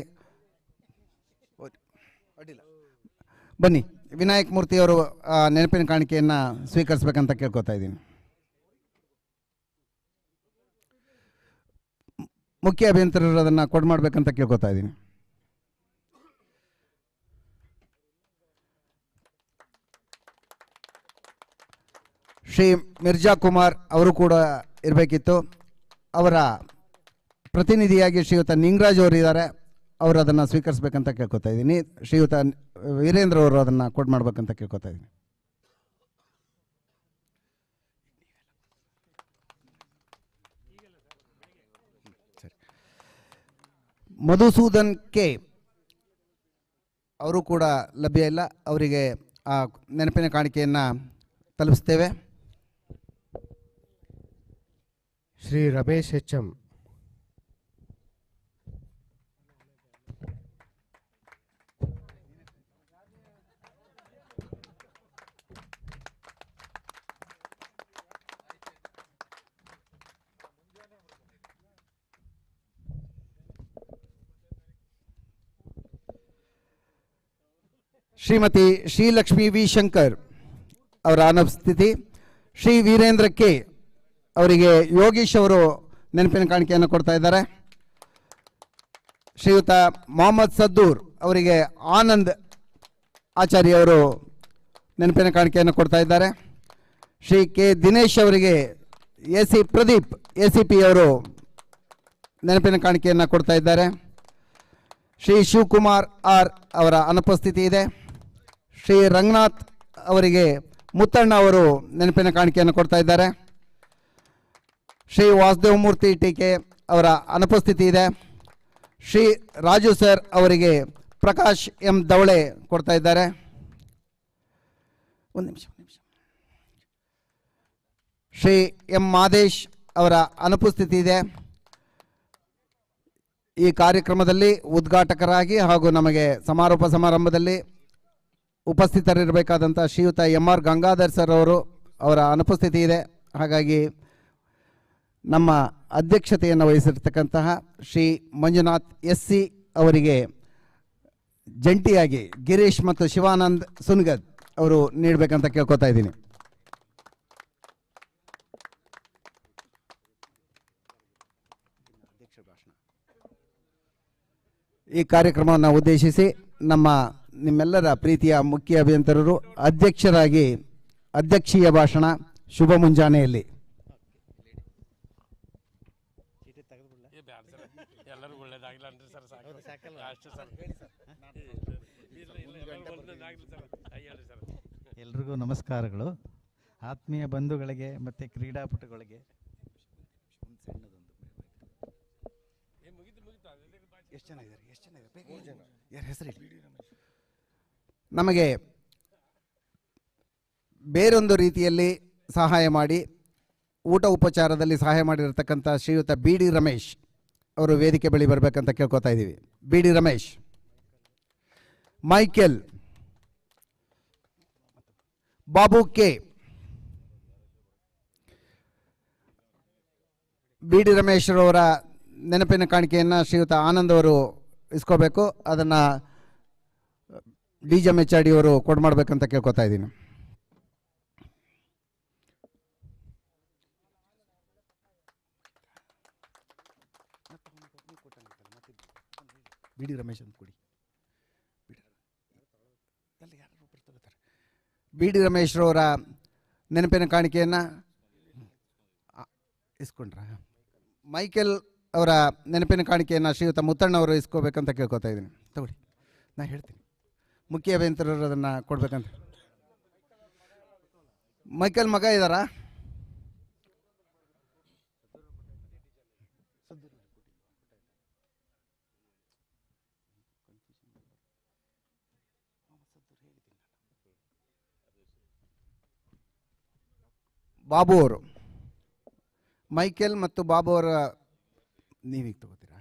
ಬನ್ನಿ, ವಿನಾಯಕ್ ಮೂರ್ತಿಯವರು ನೆನಪಿನ ಕಾಣಿಕೆಯನ್ನು ಸ್ವೀಕರಿಸಬೇಕಂತ ಕೇಳ್ಕೊತಾ ಇದ್ದೀನಿ. ಮುಖ್ಯ ಅಭಿಯಂತರರು ಅದನ್ನು ಕೊಡು ಮಾಡಬೇಕಂತ ಕೇಳ್ಕೊತಾ ಇದ್ದೀನಿ. ಶ್ರೀ ಮಿರ್ಜಾ ಕುಮಾರ್ ಅವರು ಕೂಡ ಇರಬೇಕಿತ್ತು. ಅವರ ಪ್ರತಿನಿಧಿಯಾಗಿ ಶ್ರೀಯುತ ನಿಂಗರಾಜ್ ಅವರು ಇದ್ದಾರೆ, ಅವರು ಅದನ್ನು ಸ್ವೀಕರಿಸಬೇಕಂತ ಕೇಳ್ಕೊತಾ ಇದ್ದೀನಿ. ಶ್ರೀಯುತ ವೀರೇಂದ್ರ ಅವರು ಅದನ್ನು ಕೊಡು ಮಾಡಬೇಕಂತ ಕೇಳ್ಕೊತಾ ಇದ್ದೀನಿ. ಮಧುಸೂದನ್ ಕೆ ಅವರು ಕೂಡ ಲಭ್ಯ ಇಲ್ಲ, ಅವರಿಗೆ ಆ ನೆನಪಿನ ಕಾಣಿಕೆಯನ್ನು ತಲುಪಿಸ್ತೇವೆ. ಶ್ರೀ ರಮೇಶ್ HM, ಶ್ರೀಮತಿ ಶ್ರೀಲಕ್ಷ್ಮಿ ವಿ ಶಂಕರ್ ಅವರ ಅನುಪಸ್ಥಿತಿ. ಶ್ರೀ ವೀರೇಂದ್ರ ಕೆ ಅವರಿಗೆ ಯೋಗೀಶ್ ಅವರು ನೆನಪಿನ ಕಾಣಿಕೆಯನ್ನು ಕೊಡ್ತಾ ಇದ್ದಾರೆ. ಶ್ರೀಯುತ ಮೊಹಮ್ಮದ್ ಸದ್ದೂರ್ ಅವರಿಗೆ ಆನಂದ್ ಆಚಾರ್ಯ ಅವರು ನೆನಪಿನ ಕಾಣಿಕೆಯನ್ನು ಕೊಡ್ತಾ ಇದ್ದಾರೆ. ಶ್ರೀ ಕೆ ದಿನೇಶ್ ಅವರಿಗೆ AC ಪ್ರದೀಪ್ ACP ಅವರು ನೆನಪಿನ ಕಾಣಿಕೆಯನ್ನು ಕೊಡ್ತಾ ಇದ್ದಾರೆ. ಶ್ರೀ ಶಿವಕುಮಾರ್ R ಅವರ ಅನುಪಸ್ಥಿತಿ ಇದೆ. ಶ್ರೀ ರಂಗನಾಥ್ ಅವರಿಗೆ ಮುತ್ತಣ್ಣ ಅವರು ನೆನಪಿನ ಕಾಣಿಕೆಯನ್ನು ಕೊಡ್ತಾ ಇದ್ದಾರೆ. ಶ್ರೀ ವಾಸುದೇವ ಮೂರ್ತಿ ಟೀಕೆ ಅವರ ಅನುಪಸ್ಥಿತಿ ಇದೆ. ಶ್ರೀ ರಾಜು ಸರ್ ಅವರಿಗೆ ಪ್ರಕಾಶ್ M ದವಳೆ ಕೊಡ್ತಾ ಇದ್ದಾರೆ. ಒಂದು ನಿಮಿಷ. ಶ್ರೀ M ಮಾದೇಶ್ ಅವರ ಅನುಪಸ್ಥಿತಿ ಇದೆ. ಈ ಕಾರ್ಯಕ್ರಮದಲ್ಲಿ ಉದ್ಘಾಟಕರಾಗಿ ಹಾಗೂ ನಮಗೆ ಸಮಾರೋಪ ಸಮಾರಂಭದಲ್ಲಿ ಉಪಸ್ಥಿತರಿರಬೇಕಾದಂಥ ಶ್ರೀಯುತ MR ಗಂಗಾಧರ್ ಸರ್ ಅವರ ಅನುಪಸ್ಥಿತಿ ಇದೆ. ಹಾಗಾಗಿ ನಮ್ಮ ಅಧ್ಯಕ್ಷತೆಯನ್ನು ವಹಿಸಿರ್ತಕ್ಕಂತಹ ಶ್ರೀ ಮಂಜುನಾಥ್ SC ಅವರಿಗೆ ಜಂಟಿಯಾಗಿ ಗಿರೀಶ್ ಮತ್ತು ಶಿವಾನಂದ್ ಸುನ್ಗದ್ ಅವರು ನೀಡಬೇಕಂತ ಕೇಳ್ಕೊತಾ ಇದ್ದೀನಿ. ಈ ಕಾರ್ಯಕ್ರಮವನ್ನು ಉದ್ದೇಶಿಸಿ ನಿಮ್ಮೆಲ್ಲರ ಪ್ರೀತಿಯ ಮುಖ್ಯ ಅಭಿಯಂತರರು ಅಧ್ಯಕ್ಷರಾಗಿ ಅಧ್ಯಕ್ಷೀಯ ಭಾಷಣ ಶುಭ ಮುಂಜಾನೆಯಲ್ಲಿ. ಎಲ್ರಿಗೂ ನಮಸ್ಕಾರಗಳು. ಆತ್ಮೀಯ ಬಂಧುಗಳಿಗೆ ಮತ್ತು ಕ್ರೀಡಾಪಟುಗಳಿಗೆ ನಮಗೆ ಬೇರೊಂದು ರೀತಿಯಲ್ಲಿ ಸಹಾಯ ಮಾಡಿ ಊಟ ಉಪಚಾರದಲ್ಲಿ ಸಹಾಯ ಮಾಡಿರತಕ್ಕಂಥ ಶ್ರೀಯುತ BD ರಮೇಶ್ ಅವರು ವೇದಿಕೆ ಬಳಿ ಬರಬೇಕಂತ ಕೇಳ್ಕೊತಾ ಇದ್ದೀವಿ. BD Ramesh, Michael, Babu K, BD Ramesh ಅವರ ನೆನಪಿನ ಕಾಣಿಕೆಯನ್ನು ಶ್ರೀಯುತ ಆನಂದ್ ಅವರು ಇಸ್ಕೋಬೇಕು. ಅದನ್ನು DJ MHRD ಅವರು ಕೊಡು ಮಾಡಬೇಕಂತ ಕೇಳ್ಕೊತಾ ಇದ್ದೀನಿ. BD ರಮೇಶ್ ಅಂತ ಕೊಡಿ. BD ರಮೇಶ್ ಅವರ ನೆನಪಿನ ಕಾಣಿಕೆಯನ್ನು ಇಸ್ಕೊಂಡ್ರ. ಮೈಕೆಲ್ ಅವರ ನೆನಪಿನ ಕಾಣಿಕೆಯನ್ನು ಶ್ರೀಯುತ ಮುತ್ತಣ್ಣವರು ಇಸ್ಕೋಬೇಕಂತ ಕೇಳ್ಕೊತಾ ಇದ್ದೀನಿ. ತಗೊಳ್ಳಿ, ನಾ ಹೇಳ್ತೀನಿ. ಮುಖ್ಯ ಅಭಿಯಂತರರು ಅದನ್ನು ಕೊಡ್ಬೇಕಂತ. ಮೈಕಲ್ ಮಗ ಇದ್ದಾರಾ? ಬಾಬು ಅವರು, ಮೈಕೆಲ್ ಮತ್ತು ಬಾಬು ಅವರ ನೀವೀಗ ತಗೋತೀರಾ?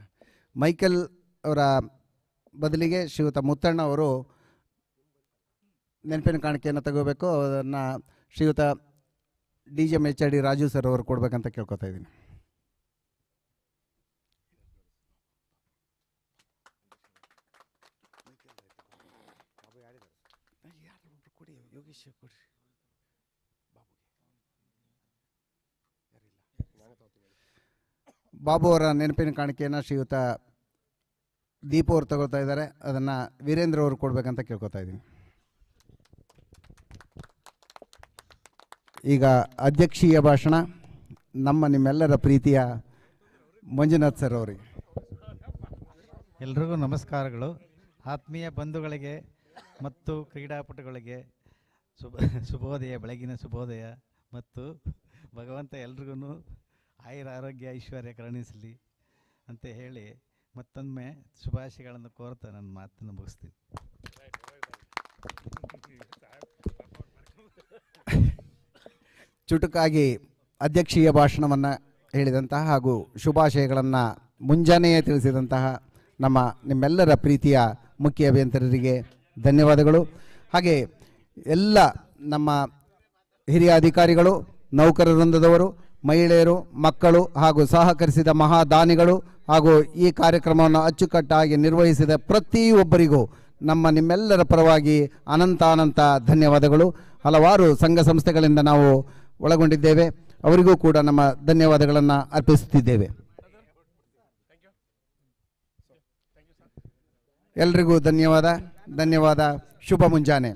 ಮೈಕೆಲ್ ಅವರ ಬದಲಿಗೆ ಶ್ರೀಯುತ ಮುತ್ತಣ್ಣ ಅವರು ನೆನಪಿನ ಕಾಣಿಕೆಯನ್ನು ತಗೋಬೇಕು. ಅದನ್ನು ಶ್ರೀಯುತ DGM ರಾಜು ಸರ್ ಅವರು ಕೊಡಬೇಕಂತ ಕೇಳ್ಕೊತಾ ಇದ್ದೀನಿ. ಬಾಬು ಅವರ ನೆನಪಿನ ಕಾಣಿಕೆಯನ್ನು ಶ್ರೀಯುತ ದೀಪ ಅವರು ತಗೋತಾ ಇದ್ದಾರೆ. ಅದನ್ನು ವೀರೇಂದ್ರ ಅವರು ಕೊಡಬೇಕಂತ ಕೇಳ್ಕೊತಾ ಇದ್ದೀನಿ. ಈಗ ಅಧ್ಯಕ್ಷೀಯ ಭಾಷಣ ನಿಮ್ಮೆಲ್ಲರ ಪ್ರೀತಿಯ ಮಂಜುನಾಥ್ ಸರ್ ಅವರಿಗೆ. ಎಲ್ರಿಗೂ ನಮಸ್ಕಾರಗಳು. ಆತ್ಮೀಯ ಬಂಧುಗಳಿಗೆ ಮತ್ತು ಕ್ರೀಡಾಪಟುಗಳಿಗೆ ಶುಭೋದಯ, ಬೆಳಗಿನ ಶುಭೋದಯ. ಮತ್ತು ಭಗವಂತ ಎಲ್ರಿಗೂ ಆಯುರ ಆರೋಗ್ಯ ಐಶ್ವರ್ಯ ಕರುಣಿಸಲಿ ಅಂತ ಹೇಳಿ ಮತ್ತೊಮ್ಮೆ ಶುಭಾಶಯಗಳನ್ನು ಕೋರ್ತಾ ನನ್ನ ಮಾತನ್ನು ಮುಗಿಸ್ತೀನಿ. ಚುಟುಕಾಗಿ ಅಧ್ಯಕ್ಷೀಯ ಭಾಷಣವನ್ನು ಹೇಳಿದಂತಹ ಹಾಗೂ ಶುಭಾಶಯಗಳನ್ನು ಮುಂಜಾನೆಯೇ ತಿಳಿಸಿದಂತಹ ನಿಮ್ಮೆಲ್ಲರ ಪ್ರೀತಿಯ ಮುಖ್ಯ ಅಭಿಯಂತರರಿಗೆ ಧನ್ಯವಾದಗಳು. ಹಾಗೆ ಎಲ್ಲ ನಮ್ಮ ಹಿರಿಯ ಅಧಿಕಾರಿಗಳು, ನೌಕರ ವೃಂದದವರು, ಮಹಿಳೆಯರು, ಮಕ್ಕಳು ಹಾಗೂ ಸಹಕರಿಸಿದ ಮಹಾದಾನಿಗಳು ಹಾಗೂ ಈ ಕಾರ್ಯಕ್ರಮವನ್ನು ಅಚ್ಚುಕಟ್ಟಾಗಿ ನಿರ್ವಹಿಸಿದ ಪ್ರತಿಯೊಬ್ಬರಿಗೂ ನಿಮ್ಮೆಲ್ಲರ ಪರವಾಗಿ ಅನಂತ ಧನ್ಯವಾದಗಳು. ಹಲವಾರು ಸಂಘ ಸಂಸ್ಥೆಗಳಿಂದ ನಾವು ಒಳಗೊಂಡಿದ್ದೇವೆ, ಅವರಿಗೂ ಕೂಡ ನಮ್ಮ ಧನ್ಯವಾದಗಳನ್ನು ಅರ್ಪಿಸುತ್ತಿದ್ದೇವೆ. ಎಲ್ರಿಗೂ ಧನ್ಯವಾದ. ಶುಭ ಮುಂಜಾನೆ.